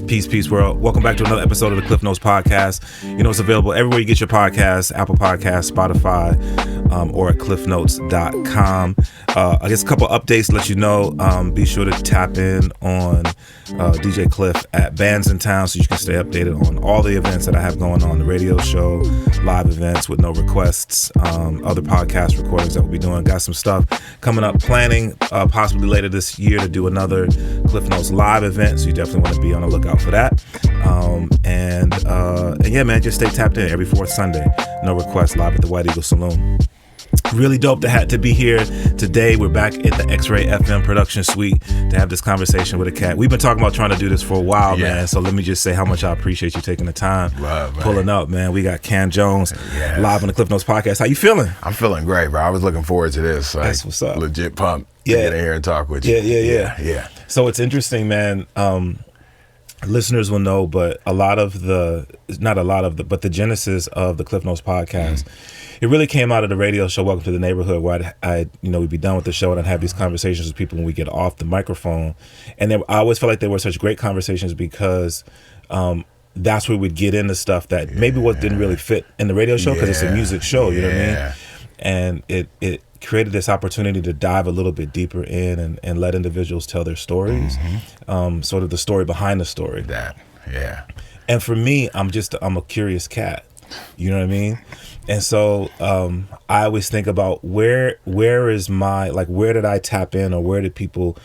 Peace, world. Welcome back to another episode of the Klyph Notes podcast. You know, it's available everywhere you get your podcasts, Apple Podcasts, Spotify, or at klyphnotes.com. I guess a couple updates to let you know. Be sure to tap in on DJ Klyph at Bands in Town so you can stay updated on all the events that I have going on, the radio show, live events with no requests, other podcast recordings that we'll be doing. Got some stuff coming up, planning possibly later this year to do another Klyph Notes live event, so you definitely want to be on the lookout for that. And yeah, man, just stay tapped in every fourth Sunday. No requests, live at the White Eagle Saloon. Really dope to be here today. We're back in the XRAY FM production suite to have this conversation with a cat. We've been talking about trying to do this for a while, man. So let me just say how much I appreciate you taking the time, pulling up, man. We got Kan Jones live on the Klyph Notes podcast. How you feeling? I'm feeling great, bro. I was looking forward to this. Like, that's what's up. Legit pumped to get in here and talk with you. Yeah. So it's interesting, man. Listeners will know, but the genesis of the Klyph Notes podcast, it really came out of the radio show Welcome to the Neighborhood, where we'd be done with the show and I'd have these conversations with people when we get off the microphone, and I always felt like they were such great conversations because that's where we'd get into stuff that maybe didn't really fit in the radio show because it's a music show, you know what I mean? And it created this opportunity to dive a little bit deeper in and let individuals tell their stories, sort of the story behind the story. And for me, I'm a curious cat, you know what I mean? And so I always think about where is my, like, where did I tap in, or where did people,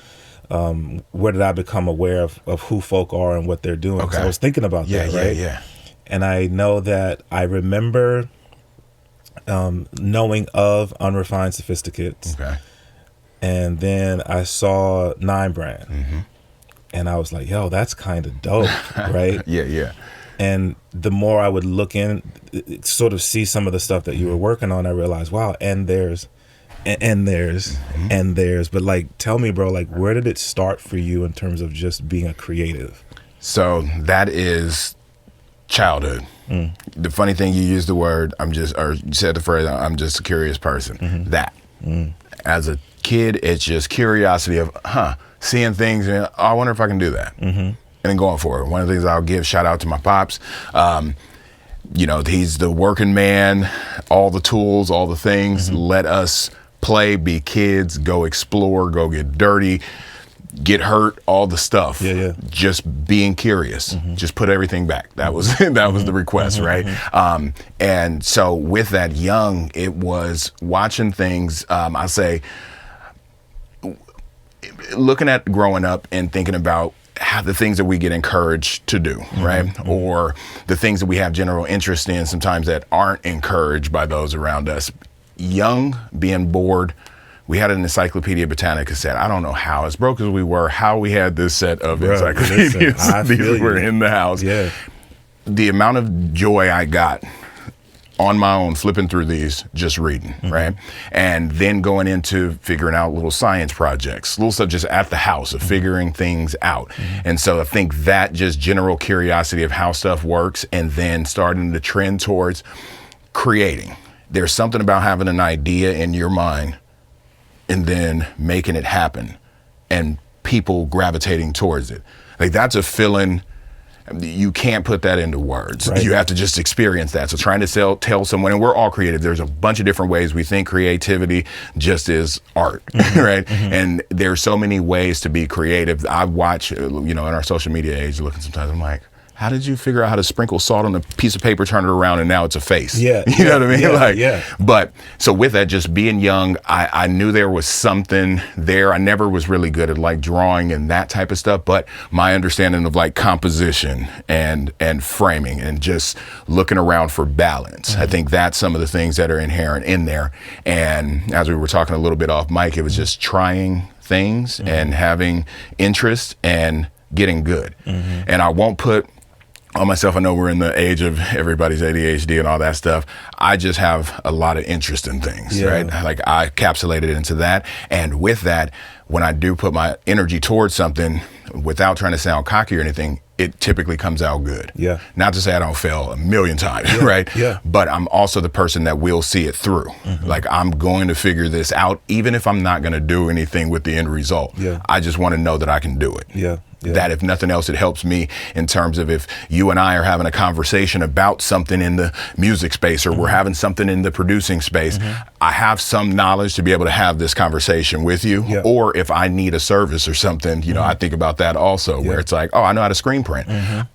where did I become aware of who folk are and what they're doing? Okay. So I was thinking about that, right? And I know that I remember knowing of Unrefined Sophisticates. Okay. And then I saw Nine Brand. And I was like, yo, that's kind of dope, right? Yeah. And the more I would look in, sort of see some of the stuff that you were working on, I realized, wow, and there's. But like, tell me, bro, like, where did it start for you in terms of just being a creative? So that is childhood. The funny thing, you used the word, you said the phrase, I'm just a curious person. As a kid, it's just curiosity of, seeing things and, I wonder if I can do that. And then going forward. One of the things I'll give shout out to my pops. He's the working man, all the tools, all the things. Let us play, be kids, go explore, go get dirty, get hurt, all the stuff. Just being curious. Just put everything back. That was the request, right? And so with that young, it was watching things, I say, looking at growing up and thinking about how the things that we get encouraged to do, right? Or the things that we have general interest in sometimes that aren't encouraged by those around us. Young, being bored, we had an Encyclopedia Britannica set. I don't know how, as broke as we were, how we had this set of encyclopedias. These were in the house. The amount of joy I got on my own, flipping through these, just reading, right? And then going into figuring out little science projects, little stuff just at the house of figuring things out. And so I think that just general curiosity of how stuff works, and then starting to trend towards creating. There's something about having an idea in your mind and then making it happen and people gravitating towards it. Like, that's a feeling. You can't put that into words. Right. You have to just experience that. So trying to tell someone, and we're all creative. There's a bunch of different ways we think creativity just is art, right? And there's so many ways to be creative. I watch, in our social media age, looking sometimes, I'm like, how did you figure out how to sprinkle salt on a piece of paper, turn it around, and now it's a face? You know what I mean? But so with that, just being young, I knew there was something there. I never was really good at like drawing and that type of stuff, but my understanding of like composition and framing and just looking around for balance. I think that's some of the things that are inherent in there. And as we were talking a little bit off mic, it was just trying things and having interest and getting good. And I won't put on myself, I know we're in the age of everybody's ADHD and all that stuff. I just have a lot of interest in things, right? Like, I encapsulated it into that. And with that, when I do put my energy towards something, without trying to sound cocky or anything, it typically comes out good. Not to say I don't fail a million times, right? But I'm also the person that will see it through. Like, I'm going to figure this out, even if I'm not going to do anything with the end result. I just want to know that I can do it. that if nothing else, it helps me in terms of if you and I are having a conversation about something in the music space, or we're having something in the producing space, I have some knowledge to be able to have this conversation with you. Or if I need a service or something, you know, I think about that also, where it's like, oh, I know how to screen print.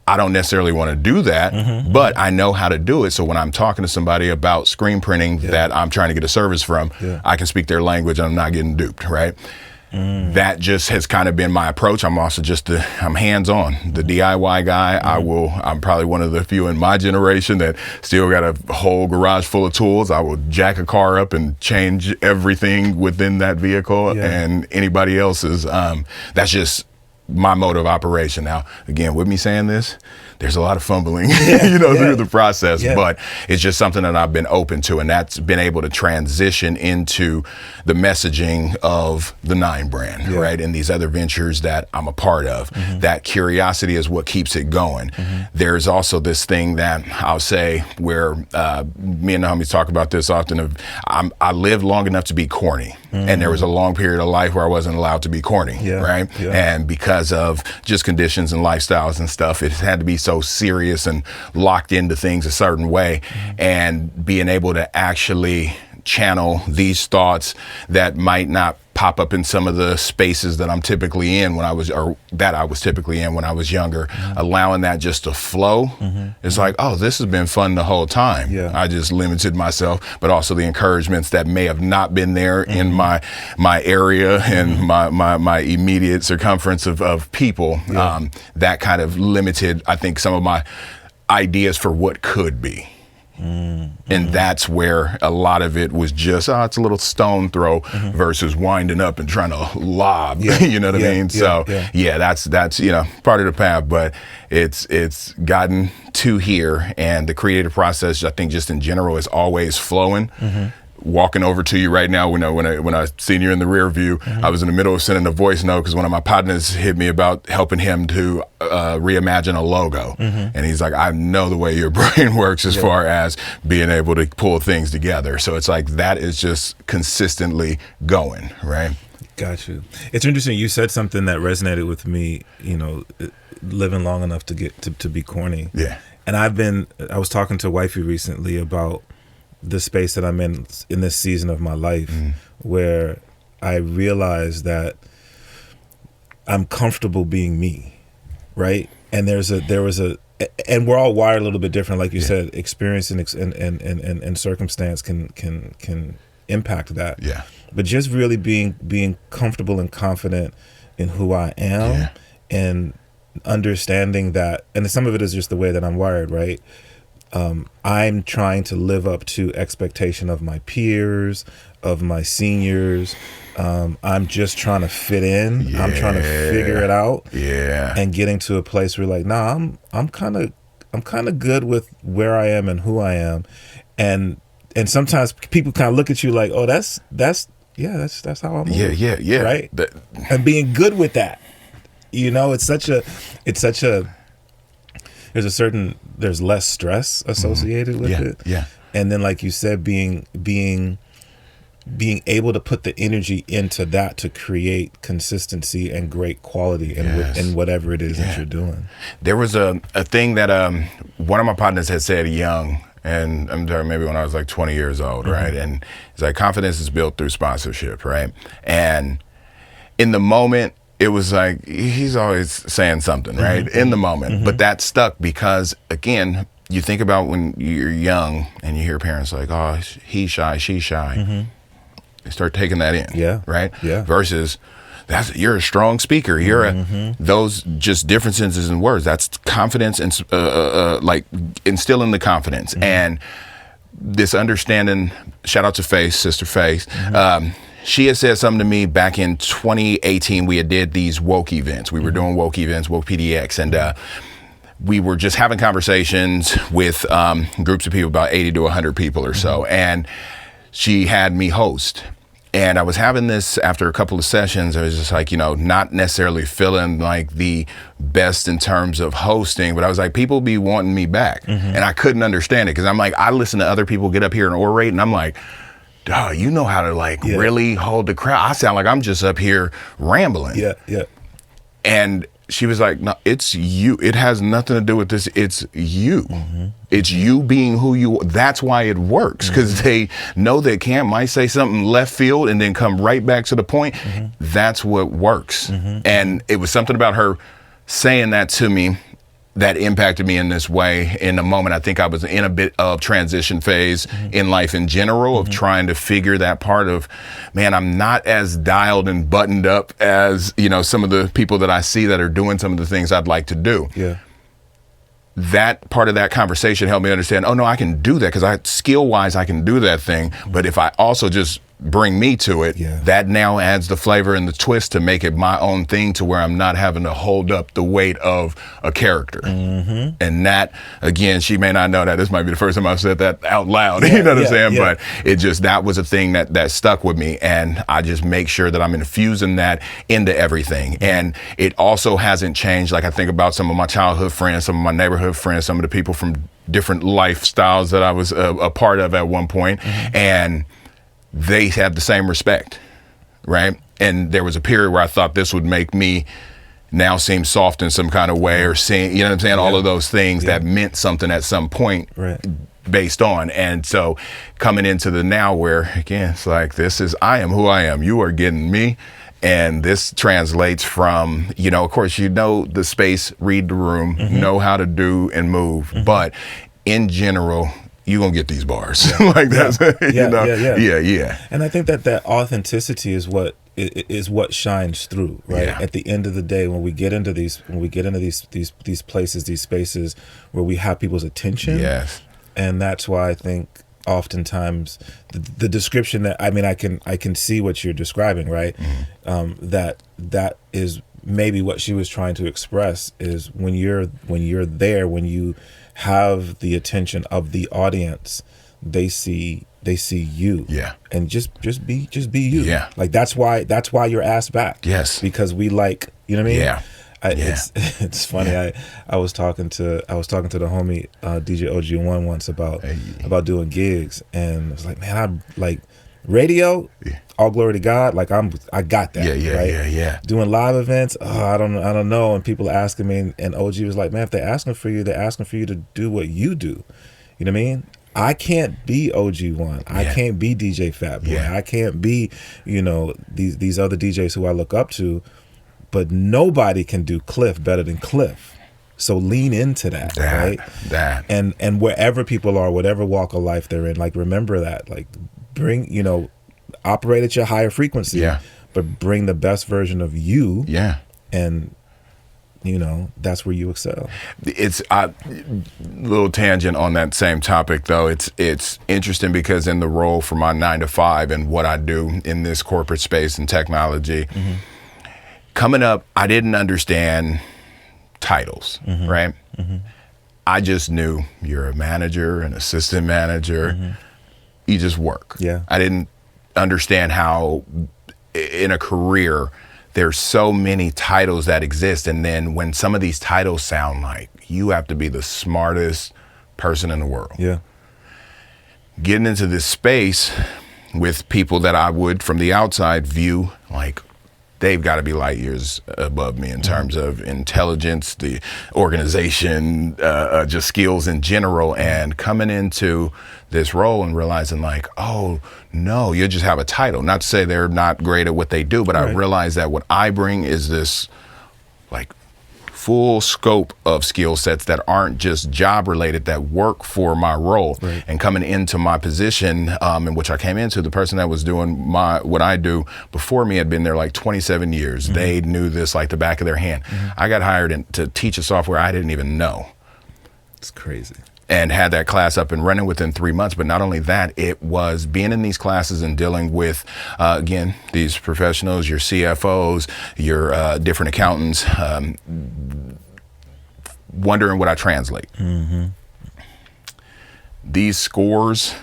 I don't necessarily want to do that, but I know how to do it. So when I'm talking to somebody about screen printing that I'm trying to get a service from, I can speak their language and I'm not getting duped, right? That just has kind of been my approach. I'm also just I'm hands-on, the DIY guy. I'm probably one of the few in my generation that still got a whole garage full of tools. I will jack a car up and change everything within that vehicle and anybody else's. That's just my mode of operation. Now, again, with me saying this, there's a lot of fumbling, through the process, but it's just something that I've been open to, and that's been able to transition into the messaging of the 9 brand, right? And these other ventures that I'm a part of. That curiosity is what keeps it going. There's also this thing that I'll say where me and the homies talk about this often. I lived long enough to be corny, and there was a long period of life where I wasn't allowed to be corny, right? And because of just conditions and lifestyles and stuff, it had to be so serious and locked into things a certain way, and being able to actually channel these thoughts that might not pop up in some of the spaces that I'm typically in when I was typically in when I was younger, allowing that just to flow. It's like, oh, this has been fun the whole time. I just limited myself, but also the encouragements that may have not been there in my area and my immediate circumference of people. That kind of limited, I think, some of my ideas for what could be. And that's where a lot of it was just, it's a little stone throw versus winding up and trying to lob, you know what I mean? So that's part of the path, but it's gotten to here, and the creative process, I think, just in general, is always flowing. Walking over to you right now, when I seen you in the rear view, I was in the middle of sending a voice note because one of my partners hit me about helping him to reimagine a logo. And he's like, I know the way your brain works as far as being able to pull things together. So it's like that is just consistently going, right? Got you. It's interesting. You said something that resonated with me, living long enough to get to be corny. And I was talking to wifey recently about the space that I'm in this season of my life, where I realize that I'm comfortable being me, right? And and we're all wired a little bit different, like you said. Experience and circumstance can impact that. But just really being comfortable and confident in who I am, and understanding that, and some of it is just the way that I'm wired, right? I'm trying to live up to expectation of my peers, of my seniors. I'm just trying to fit in. I'm trying to figure it out. And getting to a place where, like, nah, I'm kind of good with where I am and who I am. And sometimes people kind of look at you like, oh, that's how I'm. Right. And being good with that, it's such a. There's less stress associated with it. And then, like you said, being able to put the energy into that to create consistency and great quality in whatever it is that you're doing. There was a thing that one of my partners had said young, and I'm sorry, maybe when I was like 20 years old, right? And it's like, confidence is built through sponsorship, right? And in the moment, it was like, he's always saying something, right? In the moment. But that stuck because, again, you think about when you're young and you hear parents like, oh, he's shy, she's shy. They start taking that in, right? Versus, you're a strong speaker. Those just differences in words. That's confidence and like instilling the confidence. And this understanding, shout out to Faith, Sister Faith, she had said something to me back in 2018. We had did these woke events. We were doing woke events, woke PDX, and we were just having conversations with groups of people, about 80 to 100 people or so. And she had me host. And I was having this after a couple of sessions. I was just like, not necessarily feeling like the best in terms of hosting, but I was like, people be wanting me back. And I couldn't understand it because I'm like, I listen to other people get up here and orate, and I'm like, duh, you know how to really hold the crowd. I sound like I'm just up here rambling. And she was like, no, it's you. It has nothing to do with this. It's you. It's you being who you are. That's why it works, because they know they might say something left field and then come right back to the point. That's what works. And it was something about her saying that to me that impacted me in this way. In a moment, I think I was in a bit of transition phase in life in general, of trying to figure that part of, man, I'm not as dialed and buttoned up as, you know, some of the people that I see that are doing some of the things I'd like to do. Yeah. That part of that conversation helped me understand, oh no, I can do that, because skill-wise, I can do that thing. But if I also just bring me to it, that now adds the flavor and the twist to make it my own thing, to where I'm not having to hold up the weight of a character. And that, again, she may not know that. This might be the first time I've said that out loud, you know what I'm saying? But it just, that was a thing that stuck with me. And I just make sure that I'm infusing that into everything. And it also hasn't changed. Like, I think about some of my childhood friends, some of my neighborhood friends, some of the people from different lifestyles that I was a part of at one point. And they have the same respect, right? And there was a period where I thought this would make me now seem soft in some kind of way, or seeing, you know what I'm saying? All of those things that meant something at some point, based on. And so coming into the now, where again, it's like, I am who I am. You are getting me. And this translates from, you know, of course, you know the space, read the room, know how to do and move. But in general, you're going to get these bars. Like that's, you know? Yeah. And I think that authenticity is what shines through, right? At the end of the day, when we get into these places, these spaces where we have people's attention. And that's why I think oftentimes the description that, I mean, I can see what you're describing, right? That is maybe what she was trying to express, is when you're there, when you have the attention of the audience, they see you. And just be you. Like that's why you're asked back. Because we like, you know what I mean? It's funny. I was talking to the homie DJ OG1 once about doing gigs, and I was like, man, I'm like radio, all glory to God. Like I got that. Doing live events, I don't know. And people asking me, and OG was like, man, if they're asking for you to do what you do. You know what I mean? I can't be OG1. I can't be DJ Fatboy. I can't be, you know, these other DJs who I look up to. But nobody can do Klyph better than Klyph. So lean into that, right? And wherever people are, whatever walk of life they're in, like, remember that. Like, bring, you know, operate at your higher frequency, but bring the best version of you. And, you know, that's where you excel. It's a little tangent on that same topic, though. It's interesting because in the role for my 9 to 5 and what I do in this corporate space and technology, coming up, I didn't understand titles, right? I just knew you're a manager, an assistant manager. You just work. I didn't understand how in a career there's so many titles that exist, and then when some of these titles sound like you have to be the smartest person in the world. Getting into this space with people that I would from the outside view like they've got to be light years above me in terms of intelligence, the organization, just skills in general, and coming into this role and realizing like, oh no, you just have a title. Not to say they're not great at what they do, but I realize that what I bring is this like full scope of skill sets that aren't just job related, that work for my role. And coming into my position, in which I came into, the person that was doing what I do before me had been there like 27 years. They knew this like the back of their hand. I got hired to teach a software I didn't even know. It's crazy. And had that class up and running within 3 months. But not only that, it was being in these classes and dealing with, again, these professionals, your CFOs, your different accountants, wondering what I translate. These scores,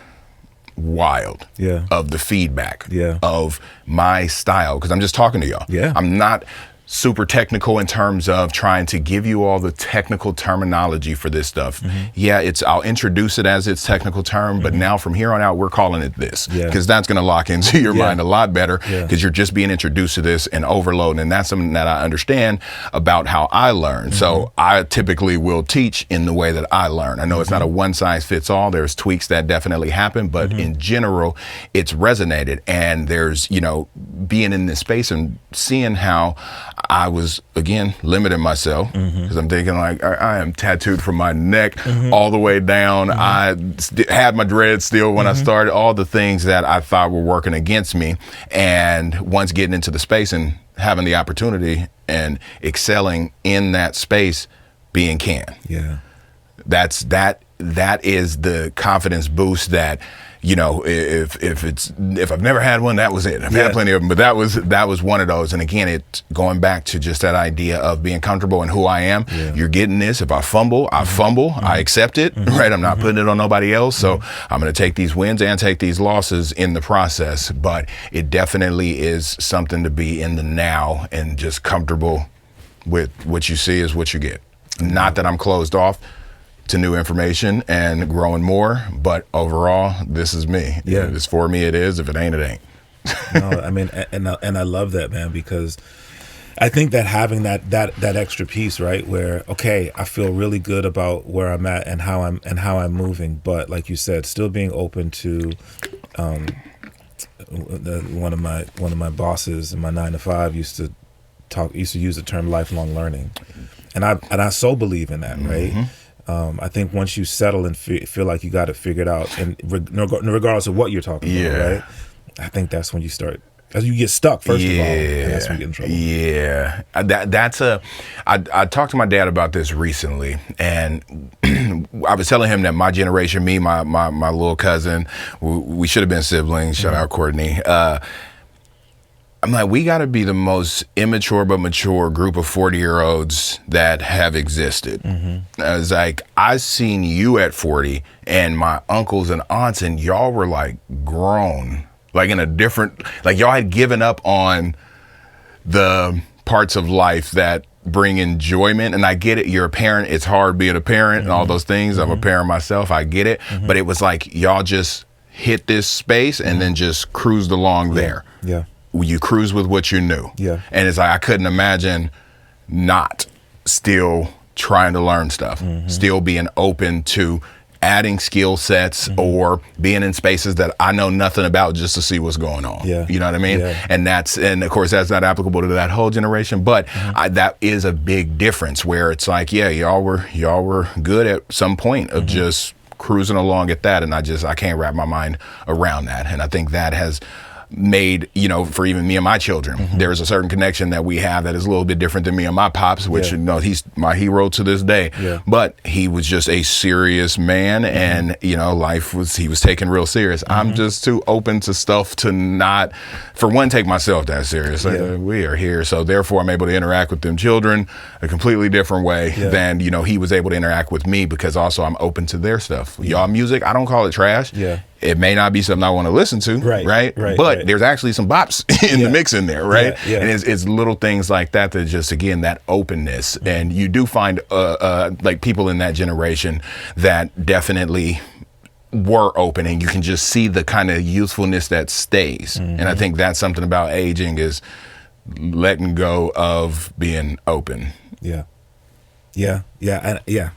wild, of the feedback of my style, because I'm just talking to y'all. I'm not super technical in terms of trying to give you all the technical terminology for this stuff. Yeah, I'll introduce it as its technical term, but now from here on out, we're calling it this, because that's going to lock into your mind a lot better, because you're just being introduced to this and overload. And that's something that I understand about how I learn. So I typically will teach in the way that I learn. I know it's not a one size fits all. There's tweaks that definitely happen, but in general, it's resonated. And there's, being in this space and seeing how I was, again, limiting myself, because I'm thinking like, I am tattooed from my neck all the way down. I had my dreads still when I started, all the things that I thought were working against me. And once getting into the space and having the opportunity and excelling in that space, being Kan. Yeah. That is the confidence boost that, if I've never had one, that was it. I've had plenty of them, but that was one of those. And again, it's going back to just that idea of being comfortable in who I am. You're getting this. If I fumble, I fumble. I accept it, right? I'm not putting it on nobody else. So I'm going to take these wins and take these losses in the process. But it definitely is something to be in the now and just comfortable with what you see is what you get. Not that I'm closed off to new information and growing more, but overall, this is me. Yeah. If it's for me, it is. If it ain't, it ain't. No, I mean, and I love that, man, because I think that having that extra piece, right, where I feel really good about where I'm at and how I'm moving, but like you said, still being open to one of my bosses in my 9-to-5 used to use the term lifelong learning, and I so believe in that, right? I think once you settle and feel like you got it figured out, and regardless of what you're talking about, right? I think that's when you start. As you get stuck, first of all, and that's when you get in trouble. Yeah, I talked to my dad about this recently, and I was telling him that my generation, me, my little cousin, we should have been siblings. Shout out Courtney. I'm like, we got to be the most immature but mature group of 40-year-olds that have existed. I was like, I seen you at 40 and my uncles and aunts, and y'all were like grown, like in a different, like y'all had given up on the parts of life that bring enjoyment. And I get it. You're a parent. It's hard being a parent and all those things. I'm a parent myself. I get it. But it was like y'all just hit this space and then just cruised along there. Yeah. You cruise with what you knew. Yeah. And it's like, I couldn't imagine not still trying to learn stuff, still being open to adding skill sets or being in spaces that I know nothing about just to see what's going on. Yeah. You know what I mean? Yeah. And of course that's not applicable to that whole generation, but that is a big difference where it's like, y'all were good at some point of just cruising along at that. And I can't wrap my mind around that. And I think that has made, for even me and my children, there's a certain connection that we have that is a little bit different than me and my pops, which, he's my hero to this day. Yeah. But he was just a serious man and, he was taken real serious. I'm just too open to stuff to not, for one, take myself that serious. We are here. So therefore I'm able to interact with them children a completely different way than, he was able to interact with me, because also I'm open to their stuff. Y'all music, I don't call it trash. Yeah. It may not be something I want to listen to, right? But there's actually some bops in the mix in there, right? Yeah. And it's little things like that just, again, that openness. And you do find like people in that generation that definitely were open, and you can just see the kind of youthfulness that stays. And I think that's something about aging, is letting go of being open. Yeah. Yeah. Yeah. Yeah.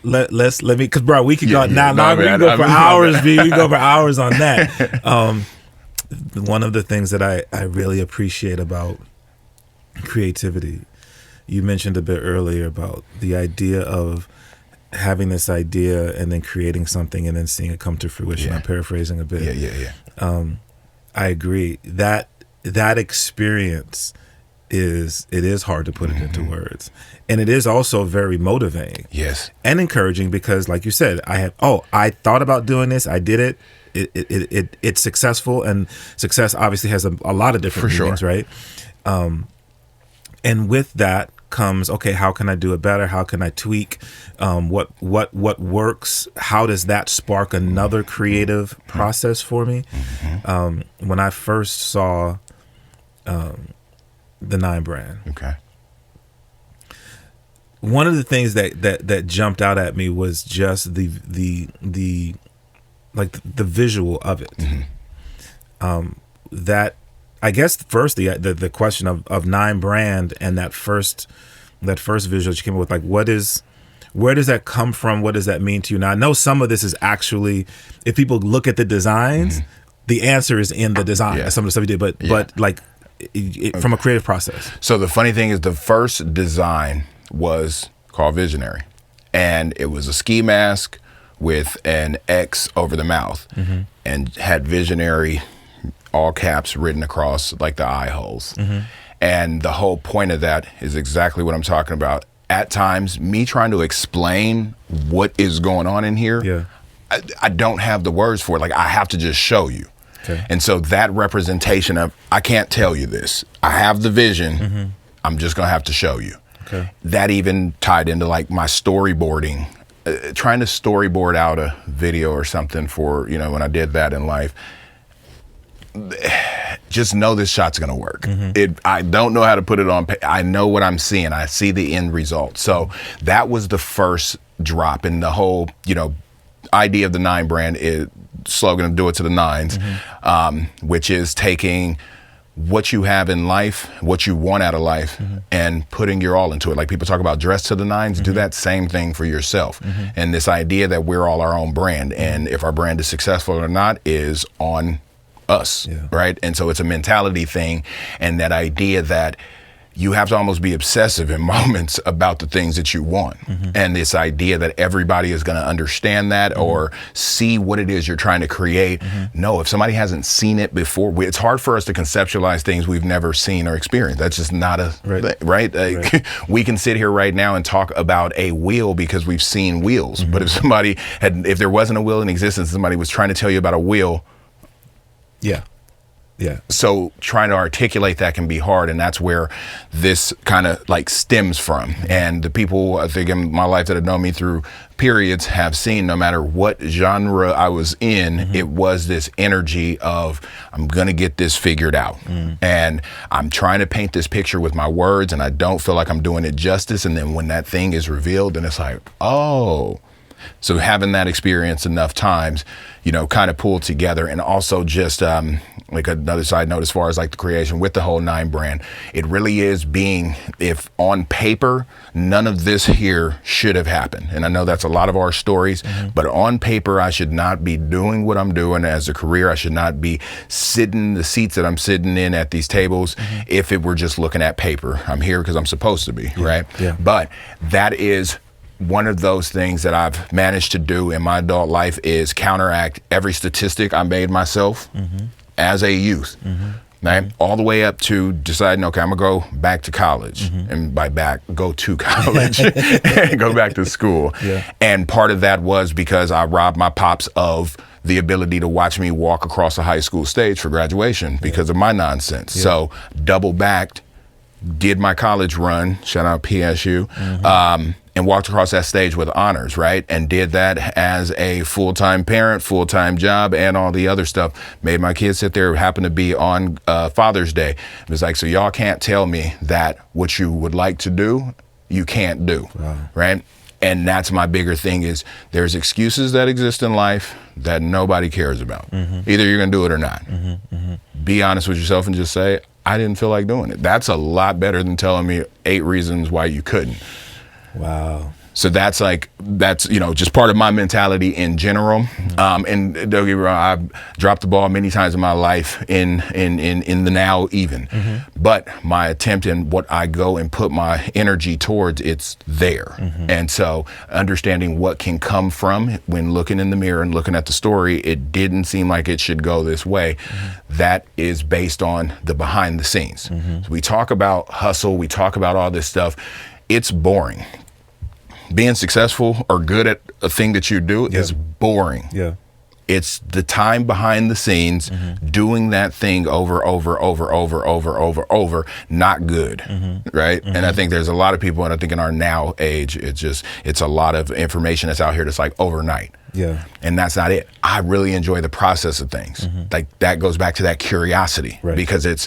Let me, because bro, we could go we can go for hours, B. We can go for hours on that. One of the things that I really appreciate about creativity, you mentioned a bit earlier about the idea of having this idea and then creating something and then seeing it come to fruition. I'm paraphrasing a bit. I agree that experience is hard to put it into words, and it is also very motivating, and encouraging, because like you said, I thought about doing this, I did it, it's successful, and success obviously has a lot of different meanings, right? And with that comes, okay, how can I do it better? How can I tweak? What works? How does that spark another creative process for me? When I first saw the 9 brand, Okay. one of the things that jumped out at me was just the visual of it. That, I guess, first the question of 9 brand and that first visual that you came up with, like, where does that come from? What does that mean to you? Now, I know some of this is actually, if people look at the designs, the answer is in the design, some of the stuff you did, but like from a creative process. So the funny thing is, the first design was called Visionary, and it was a ski mask with an X over the mouth, and had Visionary, all caps, written across like the eye holes. And the whole point of that is exactly what I'm talking about. At times, me trying to explain what is going on in here, I don't have the words for it. Like, I have to just show you. Okay. And so that representation of, I can't tell you this, I have the vision, I'm just gonna have to show you. Okay. That even tied into like my storyboarding, trying to storyboard out a video or something for, when I did that in life. Just know this shot's gonna work. I don't know how to put it on. I know what I'm seeing. I see the end result. So that was the first drop, and the whole, idea of the 9 brand is slogan, do it to the 9s, which is taking what you have in life, what you want out of life, and putting your all into it. Like people talk about dress to the 9s, do that same thing for yourself. And this idea that we're all our own brand, and if our brand is successful or not is on us, right? And so it's a mentality thing, and that idea that you have to almost be obsessive in moments about the things that you want. And this idea that everybody is going to understand that or see what it is you're trying to create. No, if somebody hasn't seen it before, it's hard for us to conceptualize things we've never seen or experienced. That's just not a thing, right? We can sit here right now and talk about a wheel because we've seen wheels. But if there wasn't a wheel in existence, somebody was trying to tell you about a wheel. So trying to articulate that can be hard, and that's where this kind of like stems from. And the people, I think, in my life that have known me through periods have seen, no matter what genre I was in, it was this energy of, I'm gonna get this figured out. And I'm trying to paint this picture with my words, and I don't feel like I'm doing it justice. And then when that thing is revealed, then it's like, oh. So having that experience enough times, kind of pulled together. And also just like another side note, as far as like the creation with the whole 9 brand, it really is being, if on paper, none of this here should have happened. And I know that's a lot of our stories, but on paper, I should not be doing what I'm doing as a career. I should not be sitting in the seats that I'm sitting in at these tables if it were just looking at paper. I'm here because I'm supposed to be, right? But that is one of those things that I've managed to do in my adult life, is counteract every statistic I made myself as a youth, right? All the way up to deciding, okay, I'm gonna go back to college, and by back, go to college, go back to school. And part of that was because I robbed my pops of the ability to watch me walk across a high school stage for graduation because of my nonsense. So double backed, did my college run, shout out PSU, and walked across that stage with honors, right? And did that as a full-time parent, full-time job, and all the other stuff. Made my kids sit there, happened to be on Father's Day. It was like, so y'all can't tell me that what you would like to do, you can't do, right? And that's my bigger thing, is there's excuses that exist in life that nobody cares about. Either you're gonna do it or not. Be honest with yourself and just say, I didn't feel like doing it. That's a lot better than telling me 8 reasons why you couldn't. Wow. So that's just part of my mentality in general. And don't get me wrong, I've dropped the ball many times in my life in the now even. But my attempt and what I go and put my energy towards, it's there. And so understanding what can come from when looking in the mirror and looking at the story, it didn't seem like it should go this way. That is based on the behind the scenes. So we talk about hustle, we talk about all this stuff. It's boring. Being successful or good at a thing that you do is boring. It's the time behind the scenes doing that thing over, not good, right? And I think there's a lot of people, and I think in our now age, it's a lot of information that's out here that's like overnight. Yeah. And that's not it. I really enjoy the process of things. Like that goes back to that curiosity, because it's,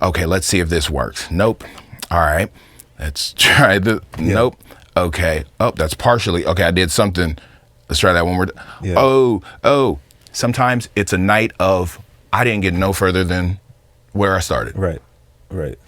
okay, let's see if this works. Nope. All right. Let's try the, nope. Okay. Oh, that's partially, okay, I did something. Let's try that one more. Yeah. Oh, sometimes it's a night of, I didn't get no further than where I started. Right.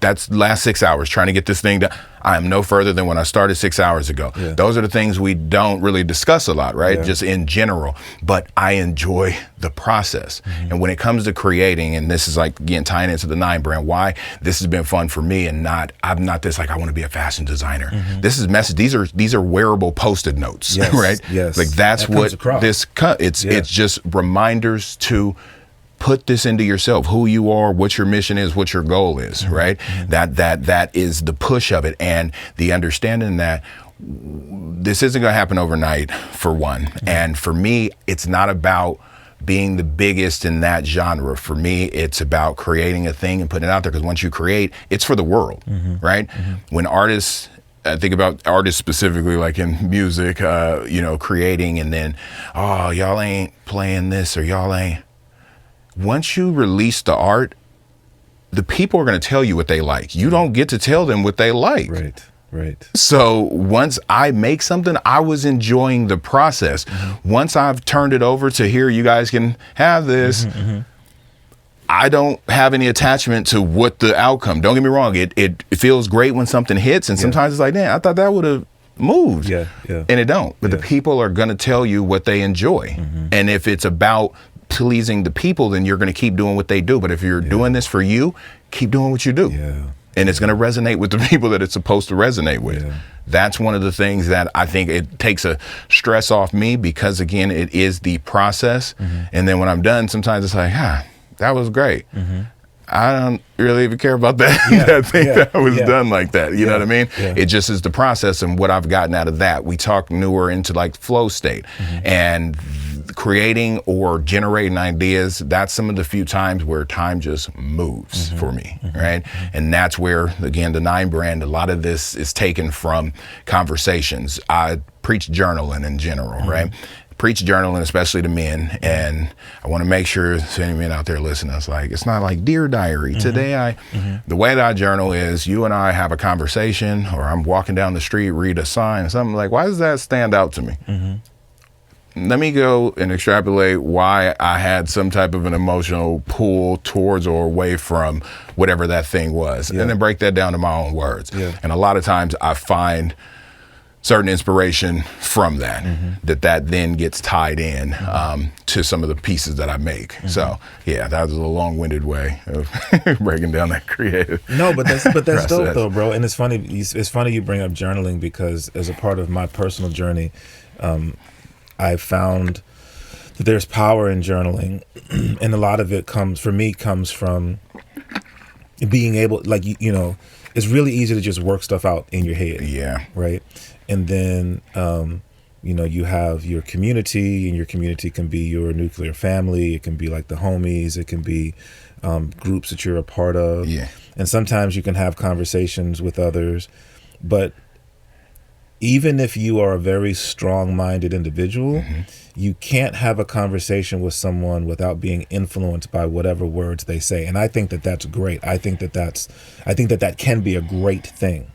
That's last 6 hours trying to get this thing done. I am no further than when I started 6 hours ago. Yeah. Those are the things we don't really discuss a lot, right? Yeah. Just in general. But I enjoy the process. And when it comes to creating, and this is like, again, tying into the 9 brand, why this has been fun for me, and I'm not this like, I want to be a fashion designer. This is message. These are wearable Post-it notes, right? Yes. Like that's what this, it's just reminders to put this into yourself, who you are, what your mission is, what your goal is, right? That is the push of it, and the understanding that this isn't going to happen overnight, for one. And for me, it's not about being the biggest in that genre. For me, it's about creating a thing and putting it out there, because once you create, it's for the world, right? When artists, I think about artists specifically, like in music, creating, and then, oh, y'all ain't playing this, or y'all ain't. Once you release the art, the people are going to tell you what they like. You don't get to tell them what they like. Right. So once I make something, I was enjoying the process. Once I've turned it over to here, you guys can have this. I don't have any attachment to what the outcome. Don't get me wrong. It feels great when something hits, and sometimes it's like, damn, I thought that would have moved. And it don't. But the people are going to tell you what they enjoy. And if it's about pleasing the people, then you're going to keep doing what they do. But if you're doing this for you, keep doing what you do. And it's going to resonate with the people that it's supposed to resonate with. That's one of the things that I think it takes a stress off me, because again, it is the process. And then when I'm done, sometimes it's like, that was great. I don't really even care about that. That was done like that. You know what I mean? It just is the process and what I've gotten out of that. We talk newer into like flow state, and creating or generating ideas. That's some of the few times where time just moves for me, right? And that's where, again, the 9 brand, a lot of this is taken from conversations. I preach journaling in general, right? Preach journaling, especially to men, and I want to make sure so any men out there listening, it's not like Dear Diary. Today the way that I journal is you and I have a conversation, or I'm walking down the street, read a sign, something like, why does that stand out to me? Let me go and extrapolate why I had some type of an emotional pull towards or away from whatever that thing was, and then break that down to my own words. And a lot of times I find certain inspiration from that, that then gets tied in to some of the pieces that I make. So that was a long-winded way of breaking down that creative. No, but that's dope though, bro. And it's funny you bring up journaling, because as a part of my personal journey, I found that there's power in journaling, and a lot of it comes from being able, like, it's really easy to just work stuff out in your head. Right. And then, you have your community, and your community can be your nuclear family. It can be like the homies. It can be groups that you're a part of. And sometimes you can have conversations with others. But even if you are a very strong-minded individual, you can't have a conversation with someone without being influenced by whatever words they say. And I think that that's great. I think that can be a great thing.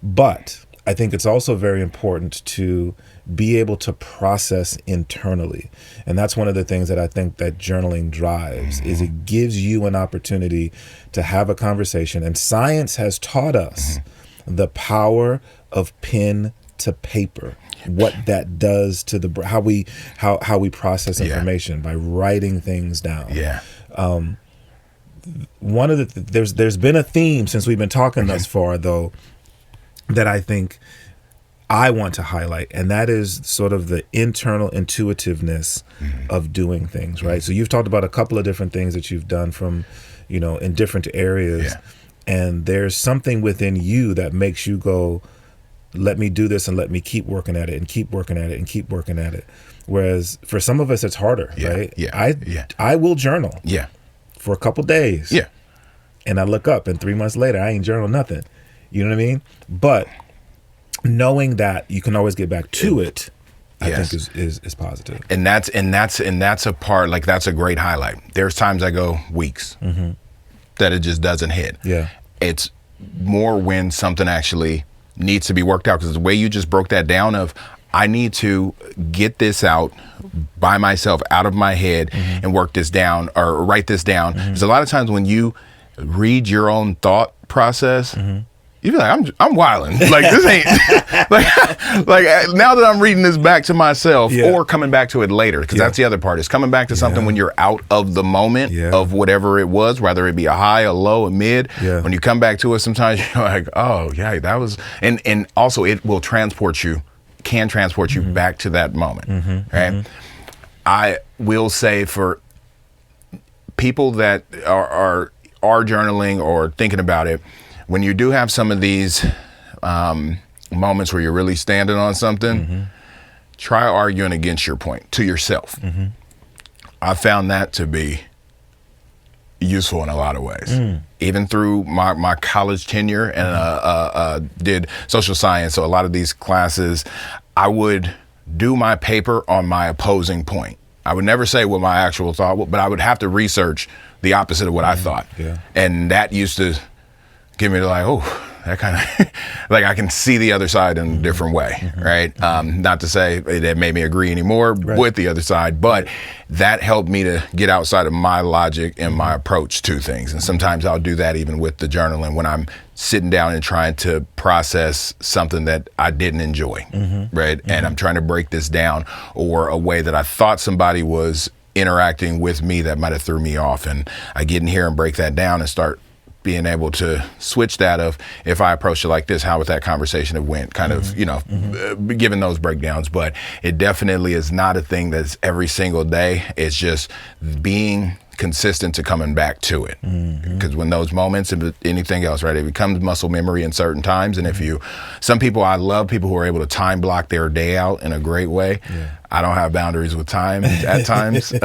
But I think it's also very important to be able to process internally. And that's one of the things that I think that journaling drives, is it gives you an opportunity to have a conversation. And science has taught us the power of pen to paper, what that does to the how we process information by writing things down. One of the there's been a theme since we've been talking thus far, though, that I think I want to highlight, and that is sort of the internal intuitiveness of doing things, right? So you've talked about a couple of different things that you've done from, in different areas, and there's something within you that makes you go, let me do this and let me keep working at it and keep working at it and keep working at it. Whereas for some of us, it's harder, right? I will journal for a couple days. Yeah. And I look up and 3 months later, I ain't journal nothing. You know what I mean? But knowing that you can always get back to it, I think is positive. And that's a part, like, that's a great highlight. There's times I go weeks that it just doesn't hit. Yeah. It's more when something actually needs to be worked out, because the way you just broke that down of, I need to get this out by myself, out of my head, and work this down or write this down. Because a lot of times when you read your own thought process, you be like, I'm wilding. Like, this ain't like now that I'm reading this back to myself or coming back to it later, because that's the other part, is coming back to something when you're out of the moment of whatever it was, whether it be a high, a low, a mid. When you come back to it, sometimes you're like, oh yeah, that was, and also it will transport you back to that moment. Right? I will say, for people that are journaling or thinking about it, when you do have some of these moments where you're really standing on something, try arguing against your point to yourself. I found that to be useful in a lot of ways. Even through my college tenure, and did social science, so a lot of these classes, I would do my paper on my opposing point. I would never say what my actual thought was, but I would have to research the opposite of what I thought. And that used to give me like, oh, that kind of, like, I can see the other side in a different way, right? Not to say that made me agree anymore with the other side, but that helped me to get outside of my logic and my approach to things. And sometimes I'll do that even with the journaling, when I'm sitting down and trying to process something that I didn't enjoy, right? And I'm trying to break this down, or a way that I thought somebody was interacting with me that might have threw me off. And I get in here and break that down and start being able to switch that of, if I approach it like this, how would that conversation have went, kind of, you know, given those breakdowns. But it definitely is not a thing that's every single day. It's just being consistent to coming back to it. Because when those moments, and anything else, right, it becomes muscle memory in certain times. And if I love people who are able to time block their day out in a great way. I don't have boundaries with time at times. So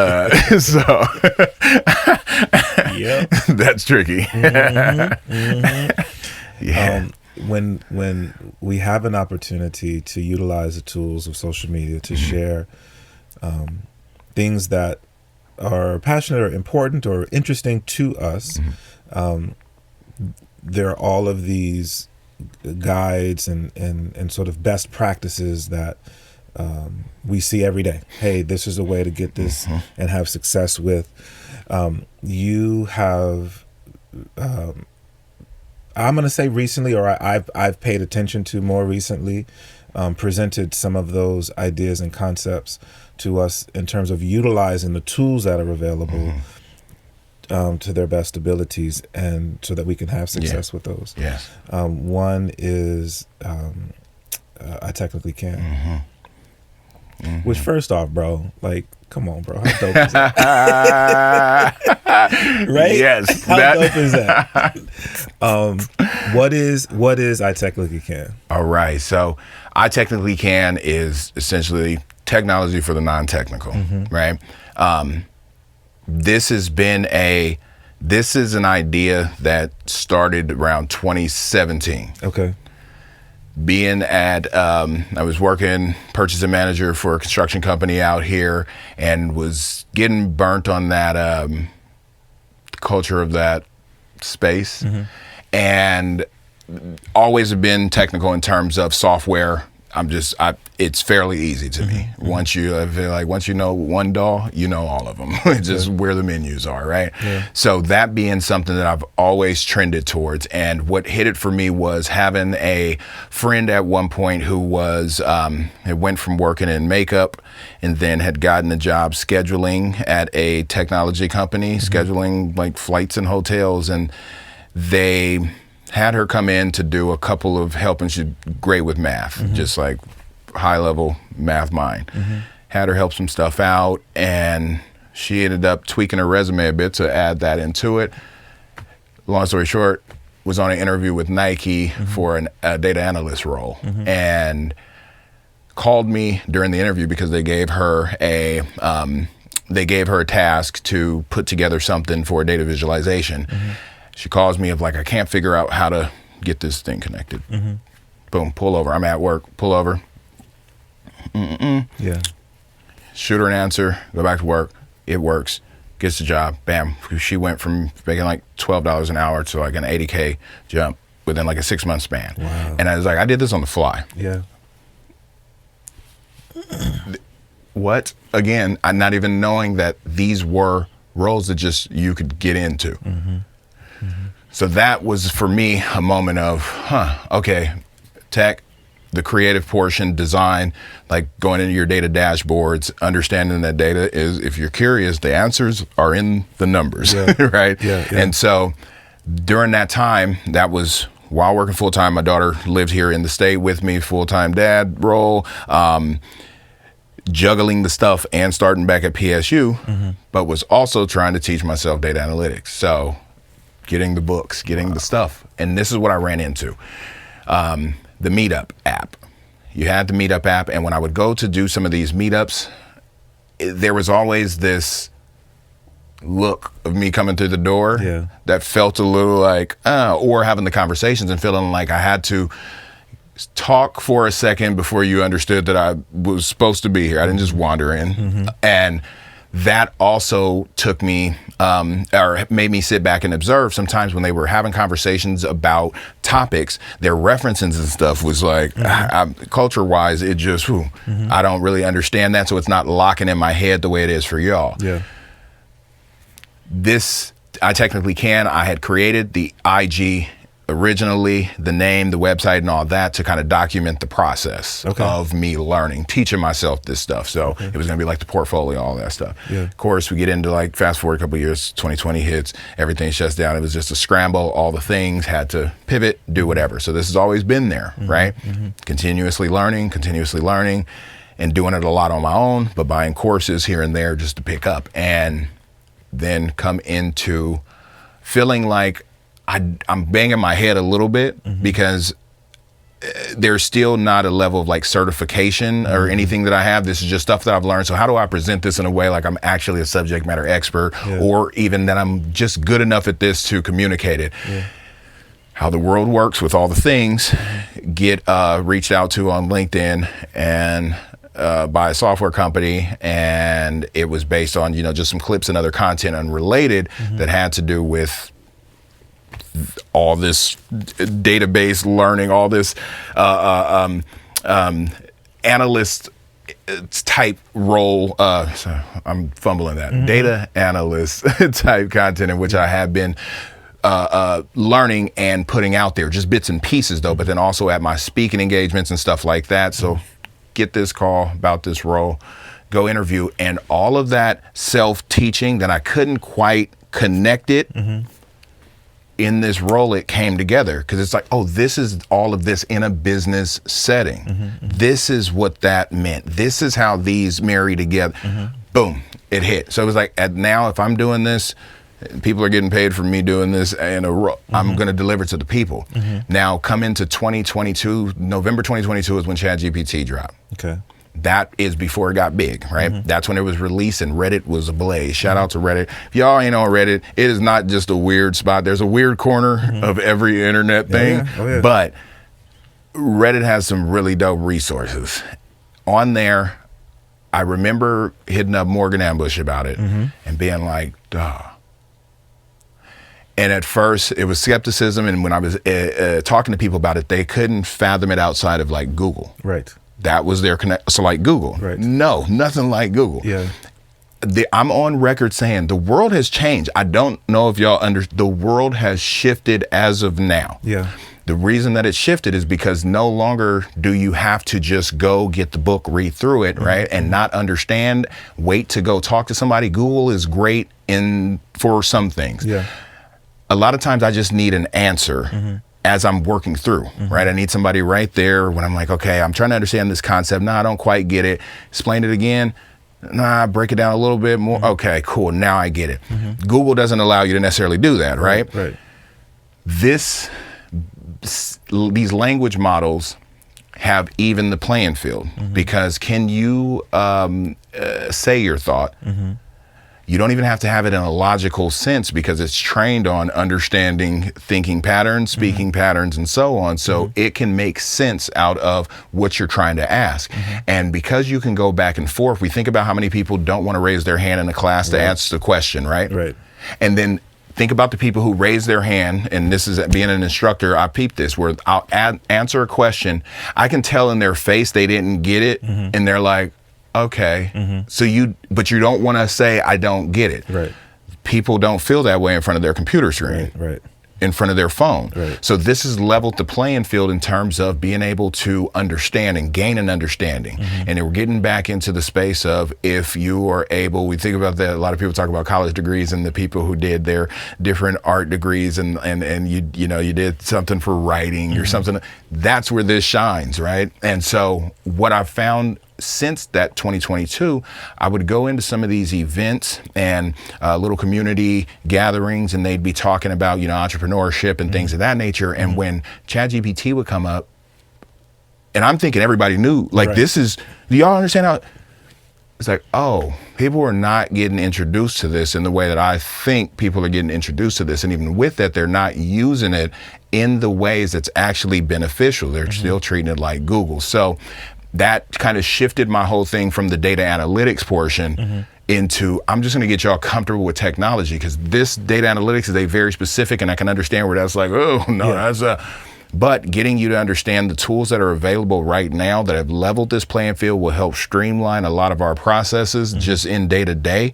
that's tricky. When we have an opportunity to utilize the tools of social media to share things that are passionate or important or interesting to us, there are all of these guides and sort of best practices that we see every day. Hey, this is a way to get this and have success with. You have, I'm going to say recently, or I've paid attention to more recently, presented some of those ideas and concepts to us in terms of utilizing the tools that are available to their best abilities, and so that we can have success with those. One is iTechnicallyKan. Which, first off, bro, like, come on, bro, how dope is that? Right? Yes. How dope is that? What is iTechnicallyKan? All right, so iTechnicallyKan is essentially technology for the non-technical, right? This is an idea that started around 2017. Okay. Being at, I was working purchasing manager for a construction company out here, and was getting burnt on that culture of that space, and always have been technical in terms of software. It's fairly easy to me. Once you know one DAW, you know all of them. It's just where the menus are, right? So that being something that I've always trended towards, and what hit it for me was having a friend at one point who was, had went from working in makeup and then had gotten a job scheduling at a technology company, scheduling like flights and hotels, and they had her come in to do a couple of helping. She's great with math, just like high level math mind. Had her help some stuff out, and she ended up tweaking her resume a bit to add that into it. Long story short, was on an interview with Nike for a data analyst role, and called me during the interview because they gave her a task to put together something for data visualization. She calls me of like, I can't figure out how to get this thing connected. Boom, pull over. I'm at work. Pull over. Yeah. Shoot her an answer. Go back to work. It works. Gets the job. Bam. She went from making like $12 an hour to like an 80K jump within like a 6-month span. Wow. And I was like, I did this on the fly. Yeah. What? Again, I'm not even knowing that these were roles that just you could get into. So that was for me a moment of, okay, tech, the creative portion, design, like going into your data dashboards, understanding that data is, if you're curious, the answers are in the numbers, right? Yeah. And so during that time, that was while working full time. My daughter lived here in the state with me, full-time dad role, juggling the stuff and starting back at PSU, but was also trying to teach myself data analytics. So getting the books, getting the stuff. And this is what I ran into. The Meetup app. You had the Meetup app, and when I would go to do some of these meetups, there was always this look of me coming through the door that felt a little like, or having the conversations and feeling like I had to talk for a second before you understood that I was supposed to be here. I didn't just wander in. And that also took me, or made me sit back and observe. Sometimes when they were having conversations about topics, their references and stuff was like, culture-wise, it just, I don't really understand that, so it's not locking in my head the way it is for y'all. Yeah. This, iTechnicallyKan, I had created the IG originally, the name, the website, and all that to kind of document the process of me learning, teaching myself this stuff. So it was going to be like the portfolio, all that stuff. Of course, we get into like fast forward a couple of years, 2020 hits, everything shuts down. It was just a scramble. All the things had to pivot, do whatever. So this has always been there, right? Continuously learning, and doing it a lot on my own, but buying courses here and there just to pick up, and then come into feeling like I'm banging my head a little bit because there's still not a level of like certification or anything that I have. This is just stuff that I've learned. So how do I present this in a way like I'm actually a subject matter expert, or even that I'm just good enough at this to communicate it? How the world works with all the things, get reached out to on LinkedIn and by a software company, and it was based on, just some clips and other content unrelated that had to do with all this database learning, all this analyst type role. So I'm fumbling that. Data analyst type content in which I have been learning and putting out there, just bits and pieces though, but then also at my speaking engagements and stuff like that. So get this call about this role, go interview, and all of that self-teaching that I couldn't quite connect it. In this role, it came together because it's like, oh, this is all of this in a business setting. This is what that meant. This is how these marry together. Boom, it hit. So it was like, now if I'm doing this, people are getting paid for me doing this in a role. I'm going to deliver to the people. Now come into 2022, November 2022 is when ChatGPT dropped. That is before it got big, right? That's when it was released and Reddit was ablaze. Shout out to Reddit. If y'all ain't on Reddit, it is not just a weird spot. There's a weird corner of every internet thing, but Reddit has some really dope resources. On there, I remember hitting up Morgan Ambush about it and being like, duh. And at first, it was skepticism, and when I was talking to people about it, they couldn't fathom it outside of like Google. That was their connect. So like Google, no, nothing like Google. I'm on record saying the world has changed. I don't know if y'all the world has shifted as of now. The reason that it shifted is because no longer do you have to just go get the book, read through it, right? And not understand, wait to go talk to somebody. Google is great for some things. A lot of times I just need an answer as I'm working through, right? I need somebody right there when I'm like, okay, I'm trying to understand this concept. Nah, I don't quite get it. Explain it again. Nah, break it down a little bit more. Okay, cool, now I get it. Google doesn't allow you to necessarily do that, right? these language models have even the playing field, because can you say your thought? You don't even have to have it in a logical sense, because it's trained on understanding thinking patterns, speaking patterns, and so on. So it can make sense out of what you're trying to ask. And because you can go back and forth, we think about how many people don't want to raise their hand in a class to answer the question, right? Right. And then think about the people who raise their hand, and this is being an instructor, I peep this, where I'll answer a question, I can tell in their face they didn't get it, and they're like, okay, but you don't want to say, I don't get it. Right. People don't feel that way in front of their computer screen. Right. In front of their phone. Right. So this has leveled the playing field in terms of being able to understand and gain an understanding. And we're getting back into the space of, if you are able, we think about that, a lot of people talk about college degrees and the people who did their different art degrees and you know, you did something for writing or something. That's where this shines, right? And so what I've found since that 2022, I would go into some of these events and little community gatherings, and they'd be talking about, you know, entrepreneurship and things of that nature. And when ChatGPT would come up, and I'm thinking everybody knew, like, this is, do y'all understand how? It's like, oh, people are not getting introduced to this in the way that I think people are getting introduced to this. And even with that, they're not using it in the ways that's actually beneficial. They're still treating it like Google. So that kind of shifted my whole thing from the data analytics portion into, I'm just going to get y'all comfortable with technology, because this data analytics is a very specific, and I can understand where that's like, oh, no, that's but getting you to understand the tools that are available right now that have leveled this playing field will help streamline a lot of our processes just in day to day.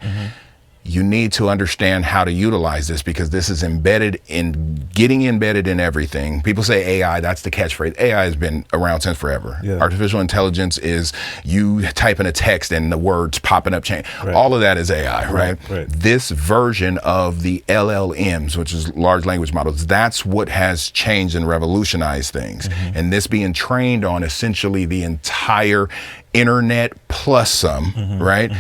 You need to understand how to utilize this, because this is getting embedded in everything. People say AI, that's the catchphrase. AI has been around since forever. Artificial intelligence is you typing a text and the words popping up, change. All of that is AI, right? This version of the LLMs, which is large language models, that's what has changed and revolutionized things. And this being trained on essentially the entire internet plus some, right?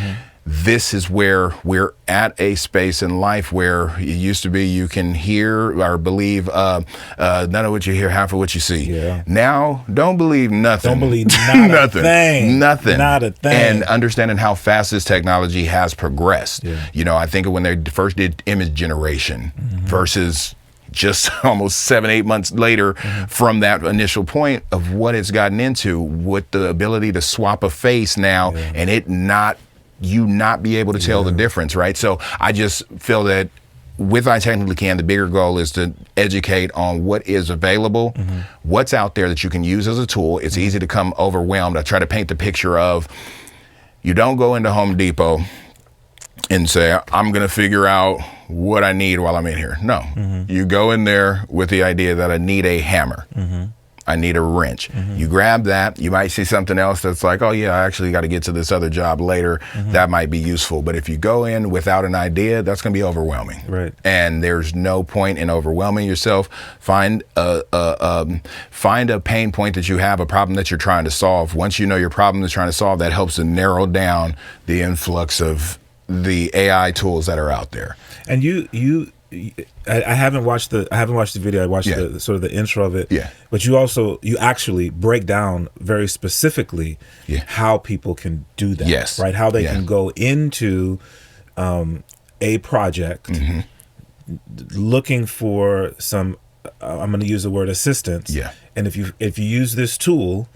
This is where we're at a space in life where it used to be you can hear or believe none of what you hear, half of what you see. Now, don't believe nothing. Don't believe not a thing. Nothing. Not a thing. And understanding how fast this technology has progressed. You know, I think of when they first did image generation versus just almost 7-8 months later from that initial point of what it's gotten into, with the ability to swap a face now and it not be able to tell the difference, right? So I just feel that with iTechnicallyKan, the bigger goal is to educate on what is available, what's out there that you can use as a tool. It's easy to become overwhelmed. I try to paint the picture of, you don't go into Home Depot and say, I'm gonna figure out what I need while I'm in here. No, you go in there with the idea that I need a hammer. I need a wrench. You grab that, you might see something else that's like, oh yeah, I actually got to get to this other job later. That might be useful. But if you go in without an idea, that's going to be overwhelming. And there's no point in overwhelming yourself. Find a pain point that you have, a problem that you're trying to solve. Once you know your problem is trying to solve, that helps to narrow down the influx of the AI tools that are out there. And I haven't watched the video. I watched the sort of the intro of it. But you actually break down very specifically how people can do that. Right? How they can go into a project looking for some I'm going to use the word assistance. And if you use this tool,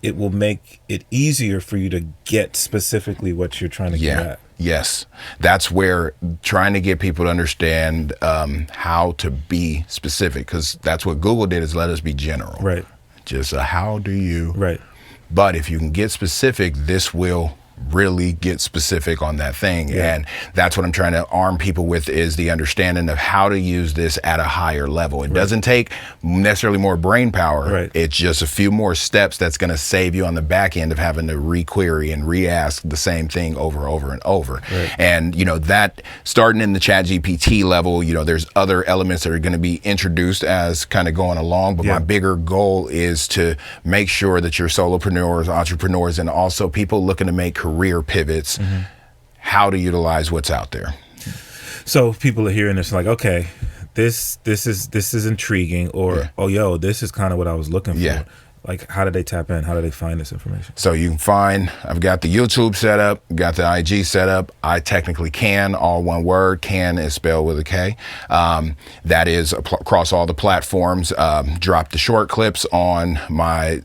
it will make it easier for you to get specifically what you're trying to get at. Yes, that's where trying to get people to understand how to be specific, because that's what Google did, is let us be general. Just how do you. But if you can get specific, this will really get specific on that thing. And that's what I'm trying to arm people with, is the understanding of how to use this at a higher level. It doesn't take necessarily more brain power. It's just a few more steps that's going to save you on the back end of having to re-query and re-ask the same thing over and over. And, you know, that starting in the ChatGPT level, you know, there's other elements that are going to be introduced as kind of going along. But my bigger goal is to make sure that your solopreneurs, entrepreneurs, and also people looking to make career pivots, how to utilize what's out there. So people are hearing this like, okay, this is intriguing, or oh, yo, this is kind of what I was looking for. Like, how did they tap in? How did they find this information? So you can find, I've got the YouTube set up, got the IG set up, iTechnicallyKan, all one word. Can is spelled with a K. That is across all the platforms. Drop the short clips on my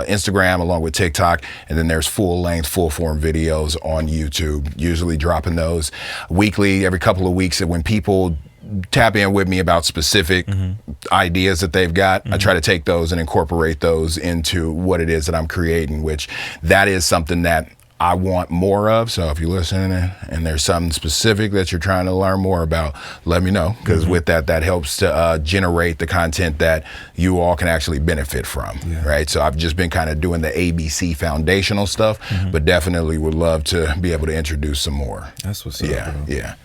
Instagram along with TikTok, and then there's full-length, full-form videos on YouTube, usually dropping those weekly, every couple of weeks. And when people tap in with me about specific ideas that they've got, I try to take those and incorporate those into what it is that I'm creating, which that is something that I want more of. So if you're listening and there's something specific that you're trying to learn more about, let me know, because with that helps to generate the content that you all can actually benefit from, right? So I've just been kind of doing the ABC foundational stuff, but definitely would love to be able to introduce some more. That's what's up, bro. Yeah.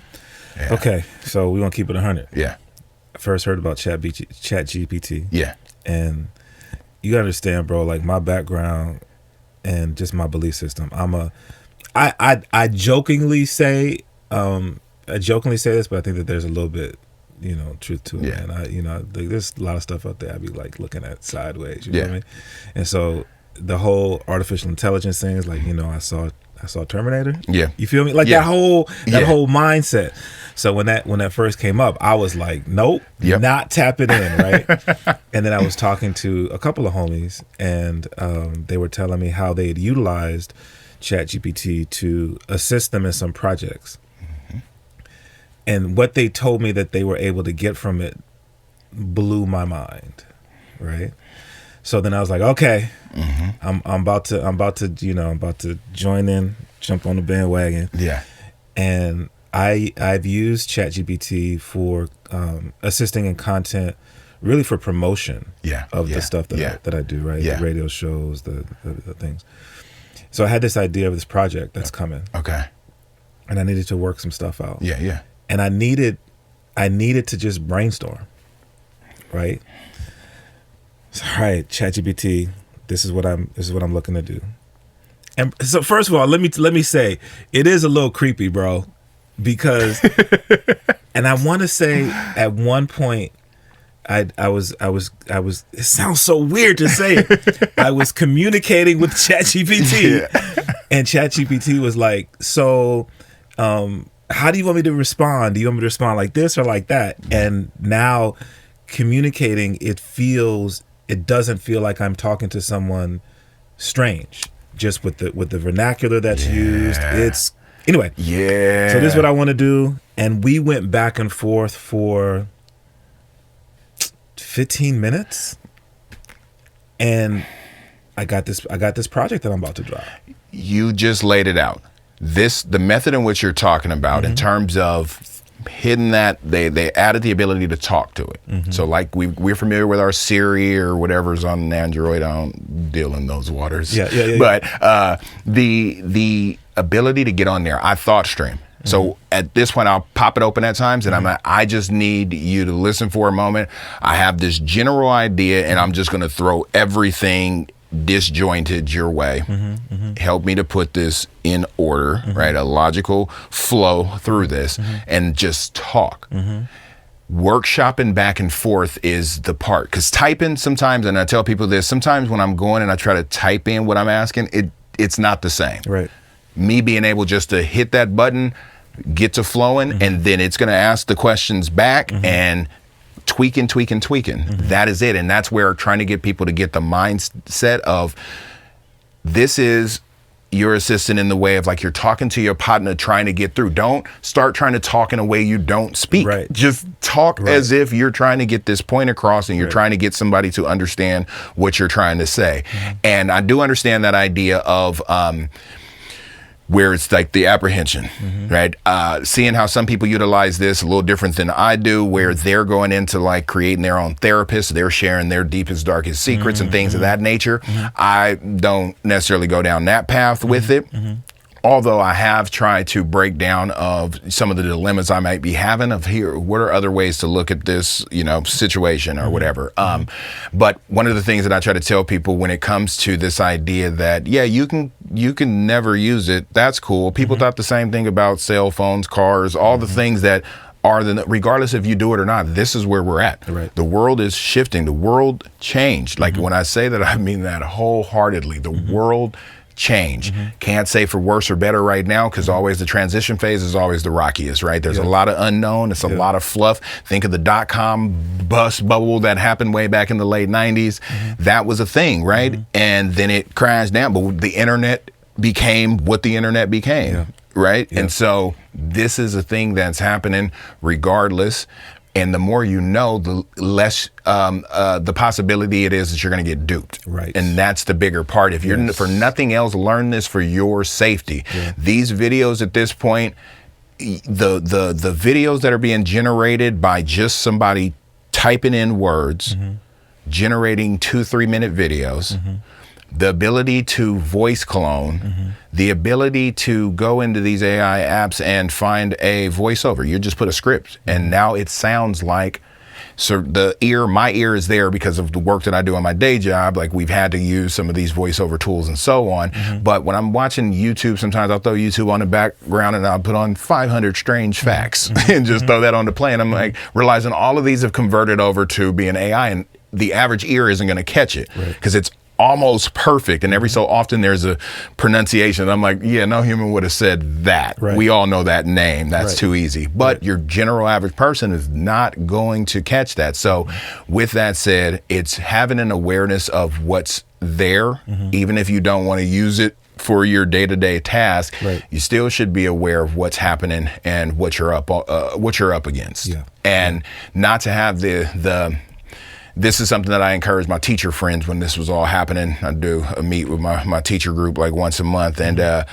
Okay, so we're going to keep it 100. Yeah. I first heard about Chat GPT. Yeah. And you gotta understand, bro, like my background and just my belief system. I jokingly say this, but I think that there's a little bit, truth to it. And there's a lot of stuff out there I be like looking at sideways, you know what I mean? And so the whole artificial intelligence thing is like, I saw Terminator. Yeah. You feel me? Like that whole mindset. So when that first came up, I was like, nope, not tapping in, right? And then I was talking to a couple of homies, and they were telling me how they had utilized ChatGPT to assist them in some projects. And what they told me that they were able to get from it blew my mind, right? So then I was like, okay, I'm about to join in, jump on the bandwagon. Yeah. And I've used ChatGPT for assisting in content, really for promotion of the stuff that I do, right? The radio shows, the things. So I had this idea of this project that's coming. Okay. And I needed to work some stuff out. Yeah. And I needed to just brainstorm, right? So, all right, ChatGPT, this is what I'm looking to do. And so first of all, let me say, it is a little creepy, bro, because and I want to say at one point I was it sounds so weird to say it. I was communicating with ChatGPT and ChatGPT was like, so how do you want me to respond? Do you want me to respond like this or like that? And now communicating, it doesn't feel like I'm talking to someone strange, just with the vernacular that's used. It's anyway. Yeah. So this is what I want to do, and we went back and forth for 15 minutes, and I got this project that I'm about to drop. You just laid it out. The method in which you're talking about, in terms of hidden that they added the ability to talk to it. So like we're familiar with our Siri or whatever's on an Android. I don't deal in those waters. But the ability to get on there, I thought stream. So at this point, I'll pop it open at times, and I'm like, I just need you to listen for a moment. I have this general idea, and I'm just going to throw everything disjointed your way. Help me to put this in order, right? A logical flow through this, and just talk. Workshopping back and forth is the part, because typing sometimes, and I tell people this, sometimes when I'm going and I try to type in what I'm asking, it's not the same. Right. Me being able just to hit that button, get to flowing, and then it's going to ask the questions back and tweaking. That is it. And that's where trying to get people to get the mindset of this is your assistant, in the way of like you're talking to your partner trying to get through. Don't start trying to talk in a way you don't speak. Right. Just talk as if you're trying to get this point across, and you're trying to get somebody to understand what you're trying to say. And I do understand that idea of where it's like the apprehension, right? Seeing how some people utilize this a little different than I do, where they're going into like creating their own therapists, they're sharing their deepest, darkest secrets and things of that nature. I don't necessarily go down that path with it. Although I have tried to break down of some of the dilemmas I might be having of here, what are other ways to look at this, situation or whatever. But one of the things that I try to tell people when it comes to this idea that, you can never use it. That's cool. People thought the same thing about cell phones, cars, all the things that regardless if you do it or not, this is where we're at. Right. The world is shifting. The world changed. Like when I say that, I mean that wholeheartedly. The world changed. Can't say for worse or better right now, because always the transition phase is always the rockiest, right? There's a lot of unknown. It's a lot of fluff. Think of the .com bust bubble that happened way back in the late 90s. That was a thing, right? And then it crashed down. But the internet became what the internet became, right? And so this is a thing that's happening regardless. And the more you know, the less the possibility it is that you're going to get duped. Right. And that's the bigger part. If you're for nothing else, learn this for your safety. These videos at this point, the videos that are being generated by just somebody typing in words, generating 2-3 minute videos, the ability to voice clone, the ability to go into these AI apps and find a voiceover. You just put a script and now it sounds like, so my ear is there because of the work that I do on my day job. Like we've had to use some of these voiceover tools and so on. But when I'm watching YouTube, sometimes I'll throw YouTube on the background and I'll put on 500 strange facts and just throw that on the play. And I'm like realizing all of these have converted over to being AI, and the average ear isn't going to catch it because it's almost perfect, and every so often there's a pronunciation. I'm like, yeah, no human would have said that. We all know that name. That's too easy. But your general average person is not going to catch that. So with that said, it's having an awareness of what's there, even if you don't want to use it for your day-to-day task. You still should be aware of what's happening and what you're up against. And not to have this is something that I encourage my teacher friends when this was all happening. I do a meet with my teacher group like once a month, and a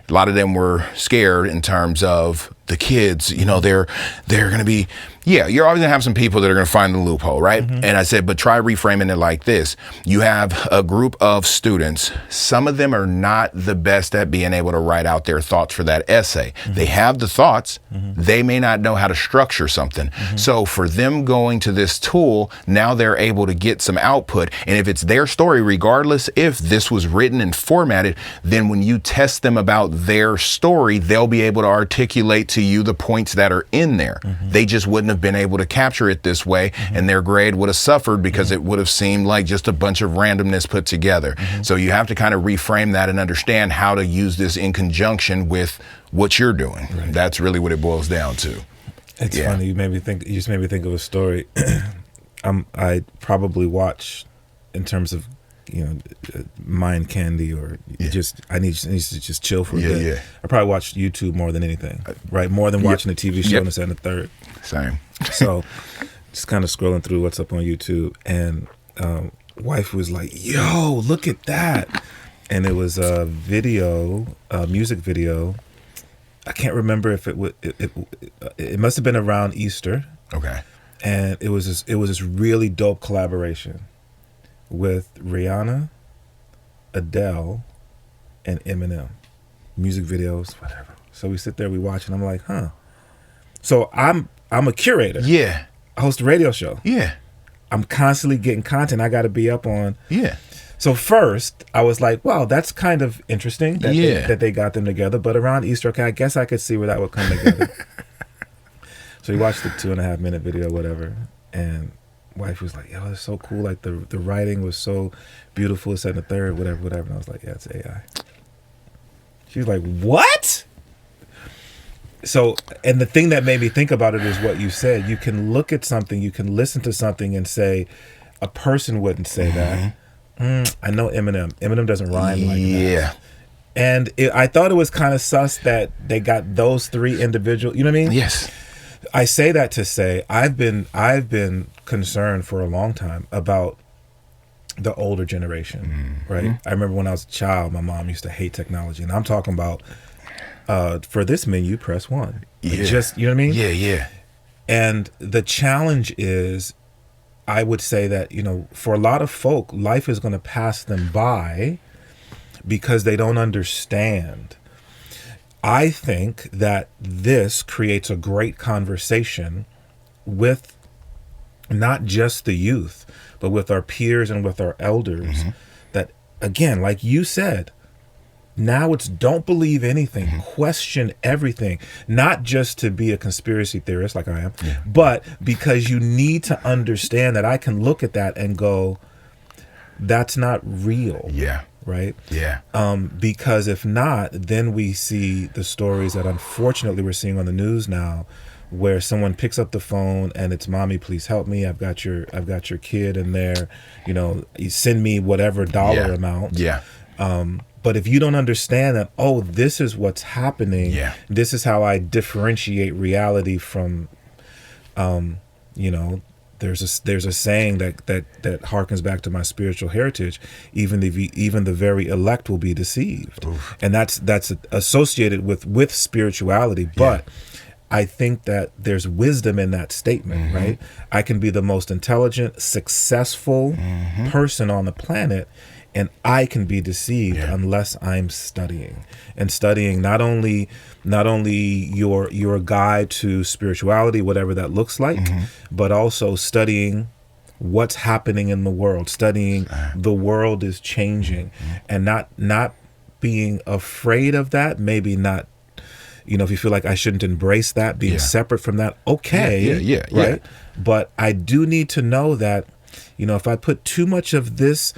lot of them were scared in terms of the kids. You know, they're going to be, you're always going to have some people that are going to find the loophole, right? And I said, but try reframing it like this. You have a group of students. Some of them are not the best at being able to write out their thoughts for that essay. They have the thoughts. They may not know how to structure something. So for them going to this tool, now they're able to get some output. And if it's their story, regardless if this was written and formatted, then when you test them about their story, they'll be able to articulate to you the points that are in there. They just wouldn't have been able to capture it this way, and their grade would have suffered because it would have seemed like just a bunch of randomness put together. So you have to kind of reframe that and understand how to use this in conjunction with what you're doing. That's really what it boils down to. It's funny. You just made me think of a story. I probably watch, in terms of, mind candy, or I need to just chill for a bit. I probably watch YouTube more than anything, right? More than watching a TV show and this and the third. Same. So just kind of scrolling through what's up on YouTube, and wife was like, yo, look at that. And it was a video, a music video. I can't remember if it must have been around Easter. Okay. And it was this really dope collaboration with Rihanna, Adele, and Eminem. Music videos, whatever. So we sit there, we watch, and I'm like, huh. So I'm a curator. Yeah. I host a radio show. Yeah. I'm constantly getting content I got to be up on. Yeah. So first, I was like, wow, that's kind of interesting that they got them together. But around Easter, okay, I guess I could see where that would come together. So we watched the 2.5 minute video, whatever, and wife was like, yo, it's so cool. Like the writing was so beautiful. It's in the third, whatever. And I was like, yeah, it's AI. She was like, what? So, and the thing that made me think about it is what you said. You can look at something, you can listen to something and say, a person wouldn't say that. I know Eminem. Eminem doesn't rhyme like that. Yeah. And I thought it was kind of sus that they got those three individual, you know what I mean? Yes. I say that to say I've been concerned for a long time about the older generation, right? I remember when I was a child, my mom used to hate technology, and I'm talking about for this menu, press 1. Yeah. Just, you know what I mean? Yeah, yeah. And the challenge is, I would say that, for a lot of folk, life is going to pass them by because they don't understand. I think that this creates a great conversation with not just the youth, but with our peers and with our elders. That, again, like you said, now it's don't believe anything, question everything, not just to be a conspiracy theorist like I am, but because you need to understand that I can look at that and go, that's not real. Yeah. Right? Yeah. Because if not, then we see the stories that unfortunately we're seeing on the news now, where someone picks up the phone and it's, mommy, please help me. I've got your kid in there. You send me whatever dollar amount. Yeah. But if you don't understand that, oh, this is what's happening. Yeah. This is how I differentiate reality from, there's a saying that harkens back to my spiritual heritage. Even the very elect will be deceived. Oof. And that's associated with spirituality. But I think that there's wisdom in that statement, right? I can be the most intelligent, successful person on the planet, and I can be deceived unless I'm studying. And studying not only your guide to spirituality, whatever that looks like, but also studying what's happening in the world, studying the world is changing, and not being afraid of that, maybe not, if you feel like I shouldn't embrace that, being separate from that, okay, right? But I do need to know that, if I put too much of this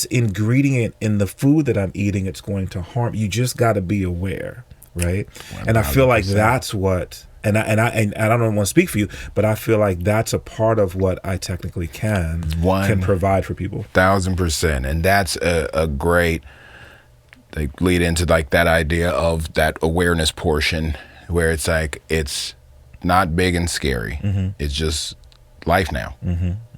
ingredient in the food that I'm eating, it's going to harm. You just got to be aware, right? 100%. And I feel like that's what, and I don't want to speak for you, but I feel like that's a part of what iTechnicallyKan can provide for people. 1,000%, and that's a great. They lead into like that idea of that awareness portion, where it's like it's not big and scary. It's just life now.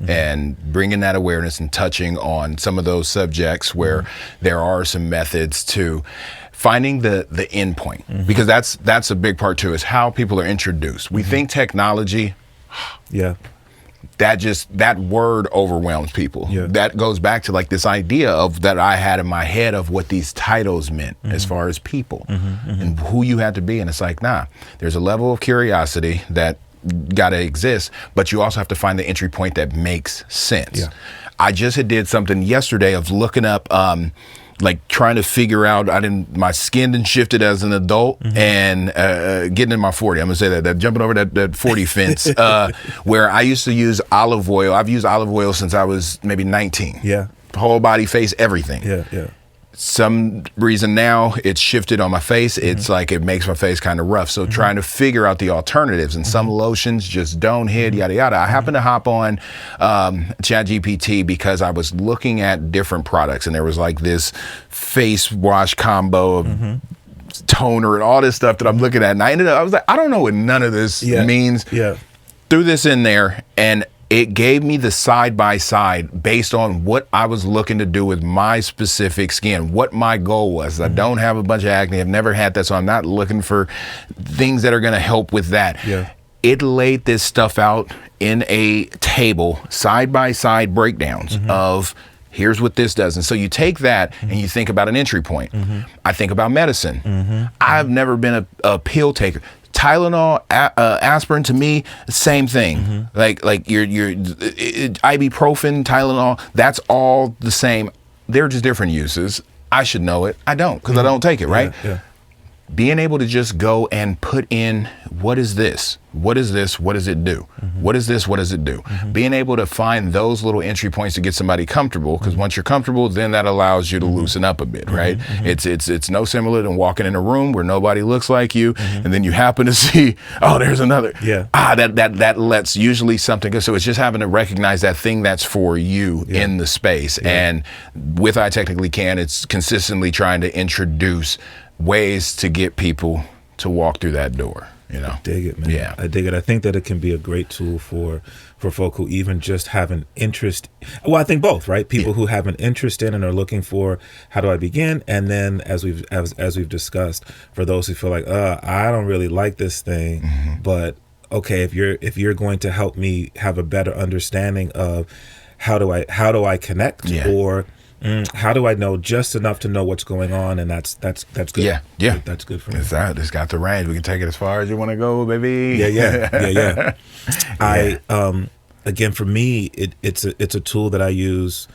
And bringing that awareness and touching on some of those subjects where there are some methods to finding the end point, because that's a big part too, is how people are introduced. We think technology, that word overwhelms people. That goes back to like this idea of that I had in my head of what these titles meant as far as people and who you had to be. And it's like, nah, there's a level of curiosity that got to exist, but you also have to find the entry point that makes sense. I just did something yesterday of looking up, like trying to figure out, my skin done shifted as an adult and getting in my 40. I'm gonna say that jumping over that 40 fence, where I used to use olive oil. I've used olive oil since I was maybe 19. Whole body, face, everything. Some reason now it's shifted on my face. It's like it makes my face kind of rough. So trying to figure out the alternatives, and some lotions just don't hit, yada yada. I happened to hop on ChatGPT because I was looking at different products, and there was like this wash combo of toner and all this stuff that I'm looking at, and I was like, I don't know what none of this means. Threw this in there, and it gave me the side-by-side based on what I was looking to do with my specific skin, what my goal was. I don't have a bunch of acne. I've never had that, so I'm not looking for things that are going to help with that. It laid this stuff out in a table, side-by-side breakdowns of here's what this does. And so you take that and you think about an entry point. I think about medicine. I've never been a pill taker. Tylenol, aspirin, to me, same thing. Like your ibuprofen, Tylenol, that's all the same. They're just different uses. I should know it. I don't, because I don't take it, right? Being able to just go and put in, what is this? What is this? What does it do? What is this? What does it do? Being able to find those little entry points to get somebody comfortable, because once you're comfortable, then that allows you to loosen up a bit, right? It's no similar than walking in a room where nobody looks like you, and then you happen to see, oh, there's another. That lets usually something go. So it's just having to recognize that thing that's for you in the space. And with iTechnicallyKan, it's consistently trying to introduce ways to get people to walk through that door. I dig it, man. I dig it. I think that it can be a great tool for folk who even just have an interest. Well, I think both, right? People who have an interest in and are looking for, how do I begin? And then as we've discussed, for those who feel like, I don't really like this thing, but okay, if you're going to help me have a better understanding of how do I connect, or how do I know just enough to know what's going on? And that's good. That's good for me. It's got the range. We can take it as far as you want to go, baby. Again, for me, it's a tool that I use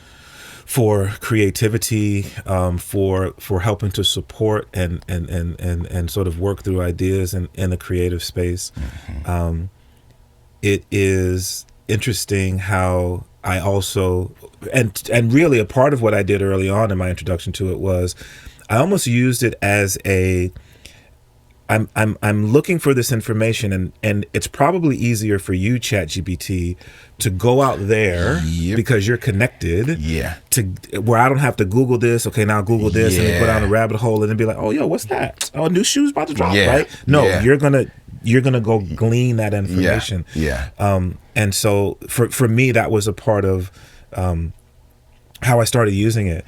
for creativity, for helping to support and sort of work through ideas in the creative space. It is interesting how I also, and really a part of what I did early on in my introduction to it was I almost used it as I'm looking for this information, and it's probably easier for you, ChatGPT, to go out there because you're connected. To where I don't have to Google this. Okay, now Google this, and then go down a rabbit hole, and then be like, oh, yo, what's that? Oh, new shoes about to drop, right? No, you're gonna go glean that information. And so for me, that was a part of how I started using it.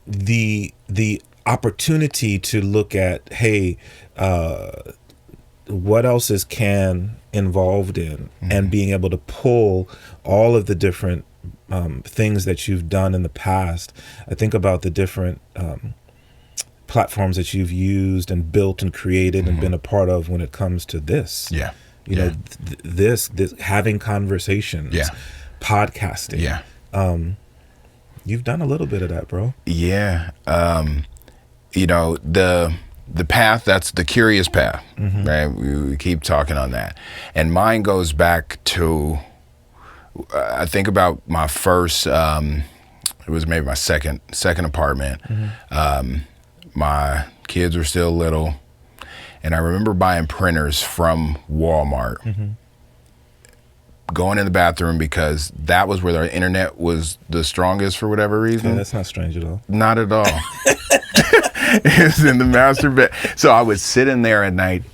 The opportunity to look at, hey, what else is Kan involved in, and being able to pull all of the different things that you've done in the past. I think about the different platforms that you've used and built and created and been a part of when it comes to this. You know, this having conversations, podcasting. You've done a little bit of that, bro. You know, the path, that's the curious path, right? We keep talking on that. And mine goes back to, I think about my first, it was maybe my second apartment. My kids were still little. And I remember buying printers from Walmart, going in the bathroom because that was where the internet was the strongest for whatever reason. Yeah, that's not strange at all. Not at all. It was in the master bed. So I would sit in there at night,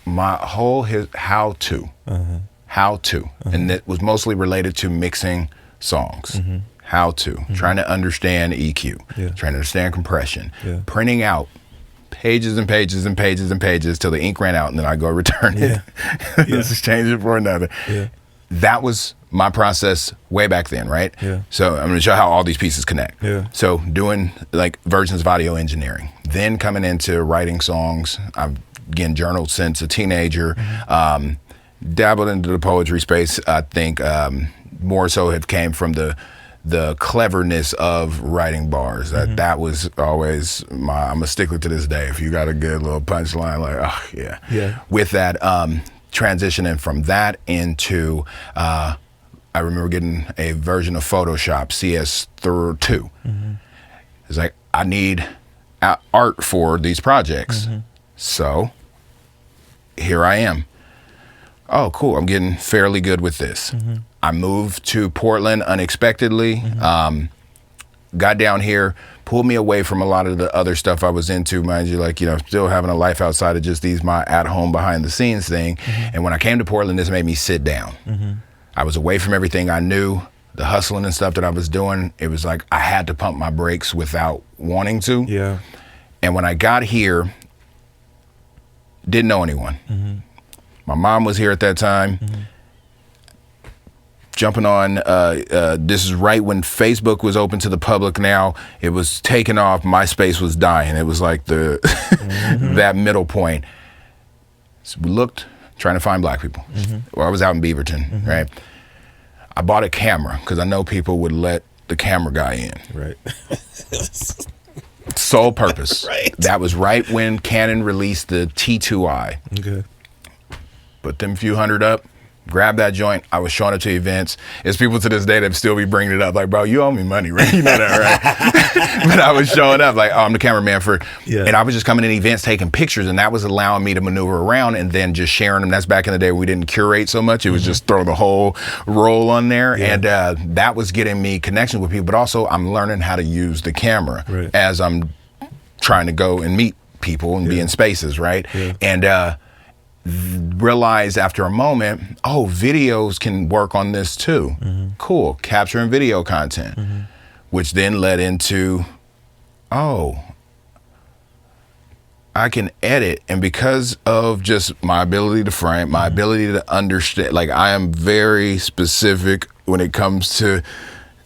my whole how to. And it was mostly related to mixing songs. How to, trying to understand EQ, trying to understand compression, printing out pages and pages and pages and pages till the ink ran out, and then I go return it. Let's exchange it for another. That was my process way back then, right? So I'm gonna show how all these pieces connect. So doing like versions of audio engineering, then coming into writing songs. I've again journaled since a teenager, dabbled into the poetry space. I think more so have came from the cleverness of writing bars. That was always I'm a stickler to this day. If you got a good little punchline, like, oh with that, transitioning from that into, I remember getting a version of Photoshop, CS2. It's like, I need art for these projects. So here I am. Oh, cool, I'm getting fairly good with this. I moved to Portland unexpectedly, got down here, pulled me away from a lot of the other stuff I was into, mind you, like, you know, still having a life outside of just my at-home behind-the-scenes thing. And when I came to Portland, this made me sit down. I was away from everything I knew, the hustling and stuff that I was doing. It was like I had to pump my brakes without wanting to. And when I got here, didn't know anyone. My mom was here at that time. Jumping on, this is right when Facebook was open to the public now. It was taking off. MySpace was dying. It was like the that middle point. So we looked, trying to find black people. Well, I was out in Beaverton, right? I bought a camera because I know people would let the camera guy in. Sole purpose. That was right when Canon released the T2i. Put them few hundred up. Grab that joint. I was showing it to events. There's people to this day that still be bringing it up. Like, bro, you owe me money, right? You know that, right? But I was showing up like, oh, I'm the cameraman for, and I was just coming in events, taking pictures, and that was allowing me to maneuver around and then just sharing them. That's back in the day we didn't curate so much. It was just throw the whole roll on there. And that was getting me connection with people. But also I'm learning how to use the camera as I'm trying to go and meet people and be in spaces, right? And realized after a moment, oh, videos can work on this too. Cool, capturing video content, which then led into, oh, I can edit. And because of just my ability to frame, my ability to understand, like I am very specific when it comes to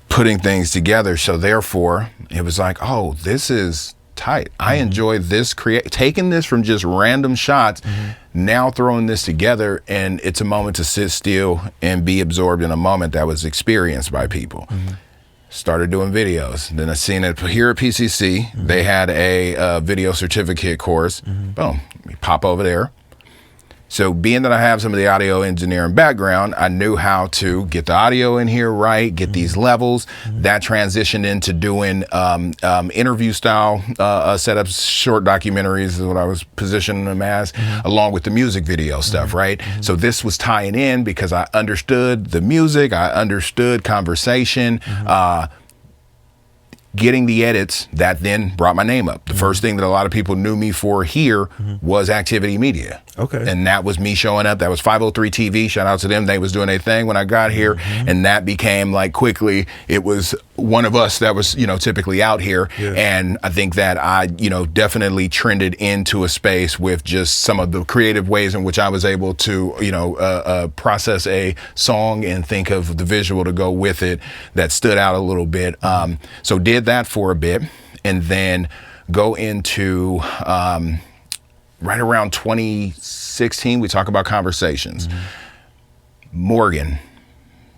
putting things together. So therefore, it was like, oh, this is tight. I enjoy this, taking this from just random shots, now throwing this together, and it's a moment to sit still and be absorbed in a moment that was experienced by people. Started doing videos. Then I seen it here at PCC. They had a video certificate course. Boom, we pop over there. So being that I have some of the audio engineering background, I knew how to get the audio in here right, get these levels. That transitioned into doing interview style setups, short documentaries is what I was positioning them as, along with the music video stuff, right? So this was tying in because I understood the music, I understood conversation, getting the edits that then brought my name up. The first thing that a lot of people knew me for here was Activity Media. Okay. And that was me showing up. That was 503 TV. Shout out to them. They was doing a thing when I got here. And that became like quickly, it was one of us that was, typically out here. Yeah. And I think that I, definitely trended into a space with just some of the creative ways in which I was able to, process a song and think of the visual to go with it that stood out a little bit. So did that for a bit and then go into right around 2016, we talk about conversations. Morgan,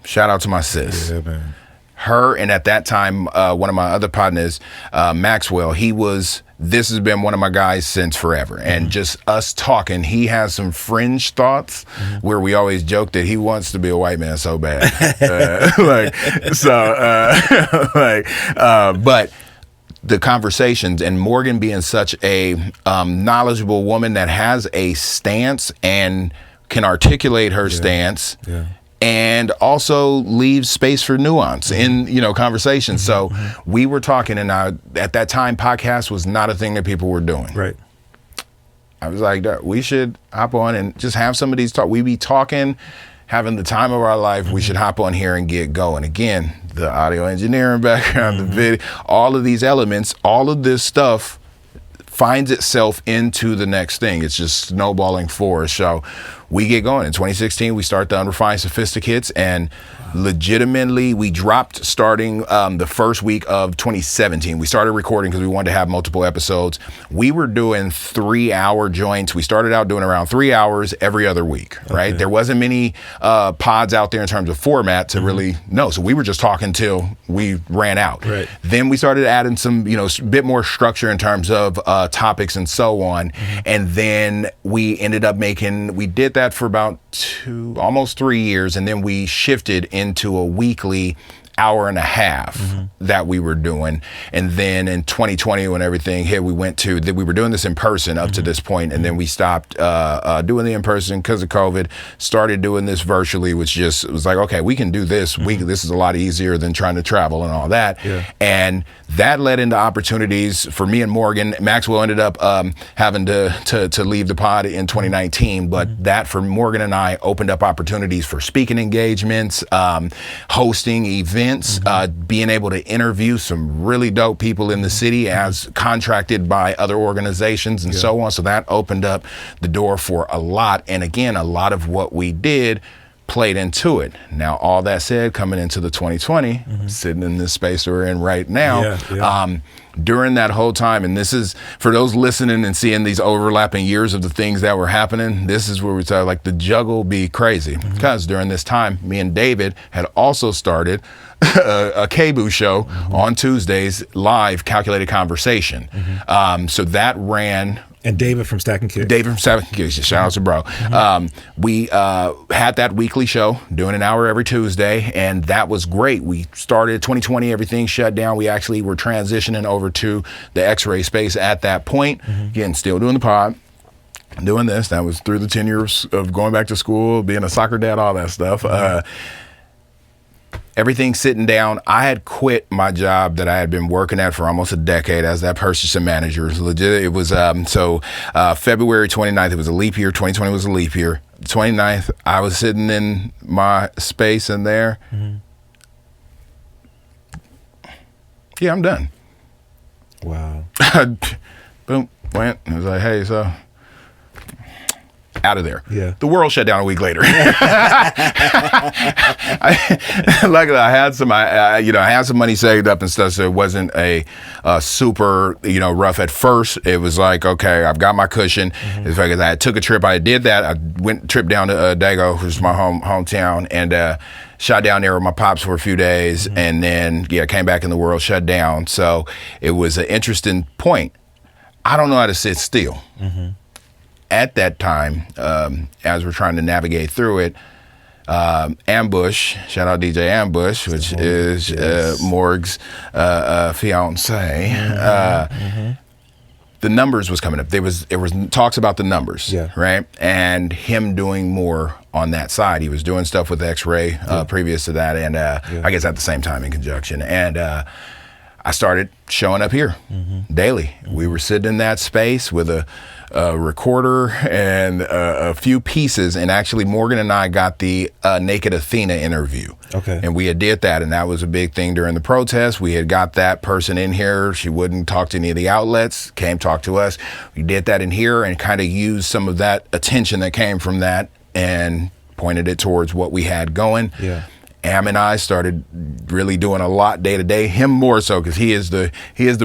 shout out to my sis. Yeah, man. Her, and at that time, one of my other partners, Maxwell, this has been one of my guys since forever. And just us talking, he has some fringe thoughts where we always joke that he wants to be a white man so bad. But the conversations, and Morgan being such a knowledgeable woman that has a stance and can articulate her stance. Yeah. And also leaves space for nuance in, conversations. So we were talking, and at that time, podcast was not a thing that people were doing. Right. I was like, we should hop on and just have some of these talk. We be talking, having the time of our life. We should hop on here and get going. Again, the audio engineering background, the video, all of these elements, all of this stuff finds itself into the next thing. It's just snowballing forward. So we get going. In 2016, we start the Unrefined Sophisticates, and legitimately we dropped starting the first week of 2017. We started recording because we wanted to have multiple episodes. We were doing 3-hour joints. We started out doing around 3 hours every other week, right? Okay. There wasn't many pods out there in terms of format to really know. So we were just talking till we ran out. Right. Then we started adding some, bit more structure in terms of topics and so on. And then we ended up we did that for about almost 3 years. And then we shifted into a weekly hour and a half that we were doing. And then in 2020, when everything hit, we were doing this in person up to this point, and then we stopped doing the in person because of COVID, started doing this virtually, which it was like, okay, we can do this. This is a lot easier than trying to travel and all that. Yeah. And that led into opportunities for me and Morgan. Maxwell ended up having to leave the pod in 2019, but that for Morgan and I opened up opportunities for speaking engagements, hosting events, being able to interview some really dope people in the city as contracted by other organizations and so on. So that opened up the door for a lot. And again, a lot of what we did played into it. Now, all that said, coming into the 2020, sitting in this space we're in right now, during that whole time, and this is for those listening and seeing these overlapping years of the things that were happening, this is where we start, like, the juggle be crazy. Because during this time, me and David had also started a KBOO show on Tuesdays, live calculated conversation. So that ran. And David from Stacking Kids. David from Stacking Kids, shout out to bro. We had that weekly show, doing an hour every Tuesday, and that was great. We started 2020, everything shut down. We actually were transitioning over to the X-ray space at that point. Again, still doing the pod, doing this. That was through the 10 years of going back to school, being a soccer dad, all that stuff. Everything sitting down. I had quit my job that I had been working at for almost a decade as that purchasing manager. It was legit. It was February 29th. It was a leap year. 2020 was a leap year. 29th, I was sitting in my space in there. Yeah, I'm done. Wow. Boom, went. I was like, hey, so out of there. Yeah. The world shut down a week later. Luckily, I had some, I had some money saved up and stuff, so it wasn't a super, rough at first. It was like, okay, I've got my cushion. It's like I took a trip. I did that. I went trip down to Dago, which is my hometown, and shot down there with my pops for a few days, and then came back in the world, shut down. So it was an interesting point. I don't know how to sit still. At that time, as we're trying to navigate through it, Ambush, shout out DJ Ambush, which is Morg's fiance. The numbers was coming up. There was talks about the numbers, right? And him doing more on that side. He was doing stuff with XRAY previous to that, and I guess at the same time in conjunction. And I started showing up here daily. We were sitting in that space with a recorder and a few pieces, and actually Morgan and I got the Naked Athena interview. Okay. And we had did that, and that was a big thing during the protest. We had got that person in here. She wouldn't talk to any of the outlets, came talk to us. We did that in here and kind of used some of that attention that came from that and pointed it towards what we had going. Yeah. Am and I started really doing a lot day to day. Him more so because he is the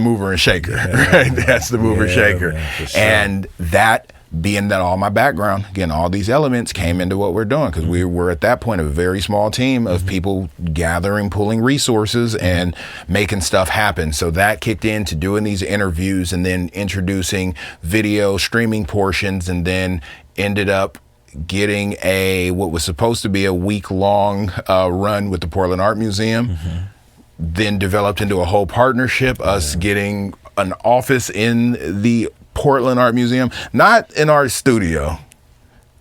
mover and shaker. Right? That's the mover and shaker. Man, for sure. And that being that all my background, again, all these elements came into what we're doing because we were at that point a very small team of people gathering, pulling resources and making stuff happen. So that kicked into doing these interviews and then introducing video streaming portions, and then ended up getting what was supposed to be a week-long run with the Portland Art Museum, then developed into a whole partnership, us getting an office in the Portland Art Museum, not an art studio,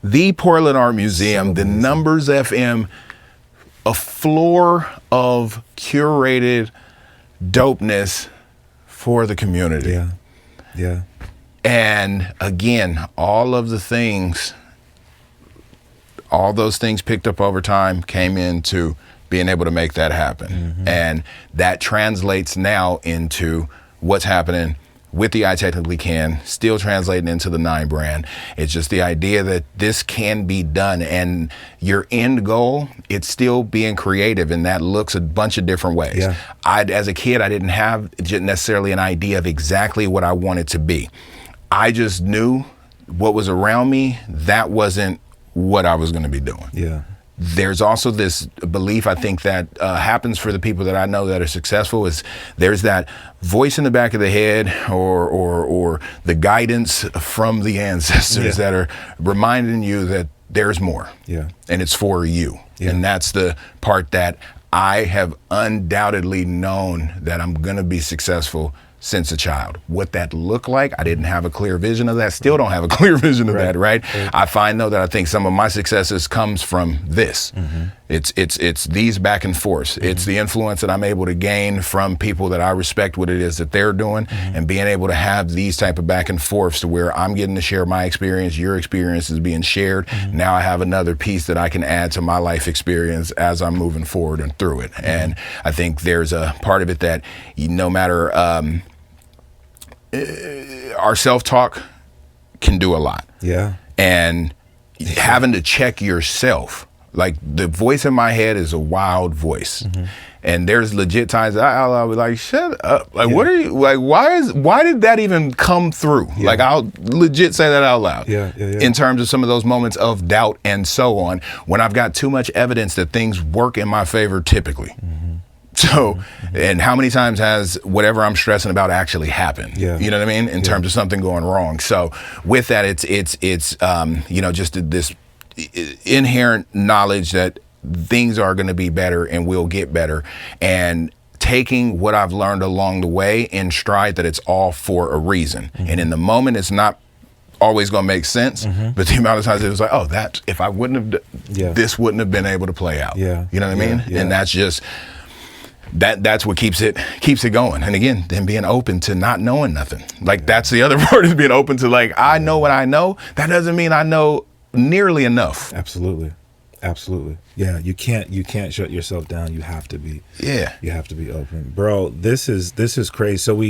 the Portland Art Museum, the Numbers FM, a floor of curated dopeness for the community. Yeah. And again, all those things picked up over time came into being able to make that happen. And that translates now into what's happening with the iTechnicallyKan, still translating into the 9 brand. It's just the idea that this can be done, and your end goal, it's still being creative, and that looks a bunch of different ways. Yeah. As a kid, I didn't have necessarily an idea of exactly what I wanted to be. I just knew what was around me, that wasn't what I was going to be doing. Yeah. There's also this belief, I think, that happens for the people that I know that are successful, is there's that voice in the back of the head or the guidance from the ancestors that are reminding you that there's more. Yeah. And it's for you. Yeah. And that's the part that I have undoubtedly known that I'm going to be successful since a child. What that looked like, I didn't have a clear vision of that. Still don't have a clear vision of that, right? I find though that I think some of my successes comes from this. It's these back and forths. It's the influence that I'm able to gain from people that I respect what it is that they're doing, and being able to have these type of back and forths to where I'm getting to share my experience, your experience is being shared. Now I have another piece that I can add to my life experience as I'm moving forward and through it. And I think there's a part of it that no matter our self-talk can do a lot. Yeah. And having to check yourself, like the voice in my head is a wild voice. And there's legit times that I'll be like, shut up. Like, what are you, like, why did that even come through? Like, I'll legit say that out loud. In terms of some of those moments of doubt and so on, when I've got too much evidence that things work in my favor typically. So, and how many times has whatever I'm stressing about actually happened? You know what I mean? In terms of something going wrong. So with that, it's you know, just this inherent knowledge that things are going to be better and will get better, and taking what I've learned along the way in stride, that it's all for a reason. And in the moment, it's not always going to make sense, but the amount of times it was like, oh, that if I wouldn't have, this wouldn't have been able to play out. You know what I mean? And that's just, that's what keeps it going. And again, then being open to not knowing nothing. Like that's the other part, is being open to like, I know what I know. That doesn't mean I know nearly enough. Absolutely. Yeah, you can't shut yourself down. You have to be. You have to be open, bro. This is crazy. So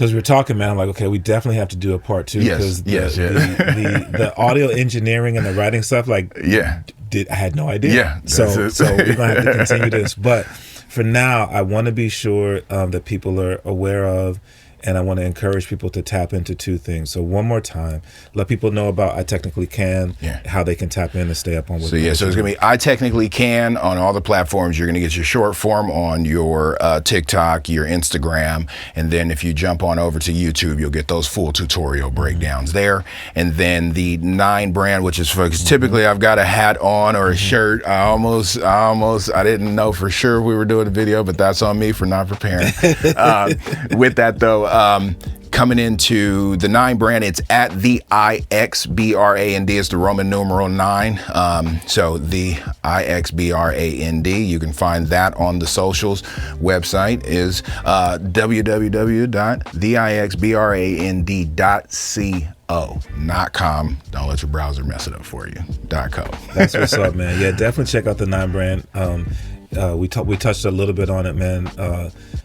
as we were talking, man, I'm like, okay, we definitely have to do a part 2 because the audio engineering and the writing stuff, like, I had no idea. So we're gonna have to continue this, but for now, I want to be sure that people are aware of and I want to encourage people to tap into two things. So one more time, let people know about iTechnicallyKan, how they can tap in and stay up on what so it's going to be iTechnicallyKan on all the platforms. You're going to get your short form on your TikTok, your Instagram, and then if you jump on over to YouTube, you'll get those full tutorial breakdowns there. And then the 9 brand, which is for, 'cause typically I've got a hat on or a shirt. I didn't know for sure we were doing a video, but that's on me for not preparing. With that though, coming into the 9 brand, it's at the IXBRAND. It's the Roman numeral 9. So the IXBRAND. You can find that on the socials. Website is www.theixbrand.co. Not .com. Don't let your browser mess it up for you. .co. That's what's up, man. Yeah, definitely check out the 9 brand. We touched a little bit on it, man.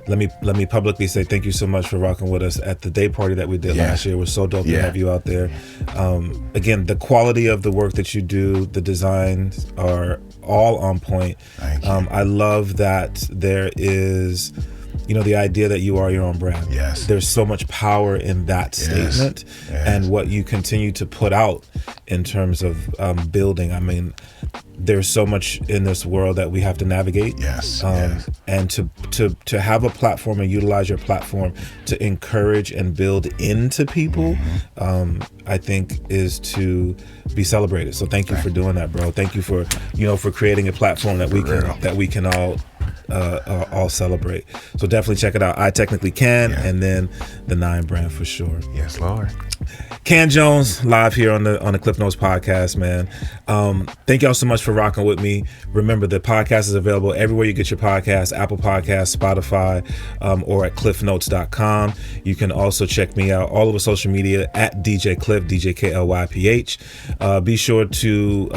Let me publicly say thank you so much for rocking with us at the day party that we did last year. It was so dope to have you out there. Again, the quality of the work that you do, the designs are all on point. Thank you. I love that there is, the idea that you are your own brand. Yes. There's so much power in that statement and what you continue to put out in terms of building. I mean, there's so much in this world that we have to navigate. And to have a platform and utilize your platform to encourage and build into people, I think is to be celebrated. So thank you for doing that, bro. Thank you for for creating a platform that we can all celebrate. So definitely check it out. iTechnicallyKan, and then the 9 brand for sure. Yes, Lord. Kan Jones live here on the Klyph Notes podcast, man. Thank y'all so much for rocking with me. Remember, the podcast is available everywhere you get your podcasts: Apple Podcasts, Spotify, or at klyphnotes.com. You can also check me out all over social media at DJ Klyph, DJ KLYPH. Be sure to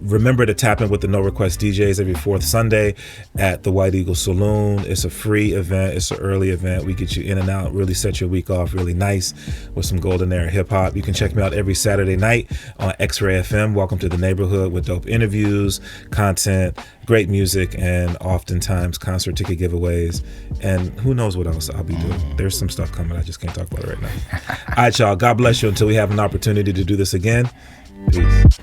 remember to tap in with the No Request DJs every 4th Sunday at the White Eagle Saloon. It's a free event. It's an early event. We get you in and out, really set your week off really nice with some golden era hip hop. You can check me out every Saturday night on XRAY FM. Welcome to the neighborhood with dope interviews, content, great music, and oftentimes concert ticket giveaways. And who knows what else I'll be doing. There's some stuff coming. I just can't talk about it right now. All right, y'all. God bless you until we have an opportunity to do this again. Peace.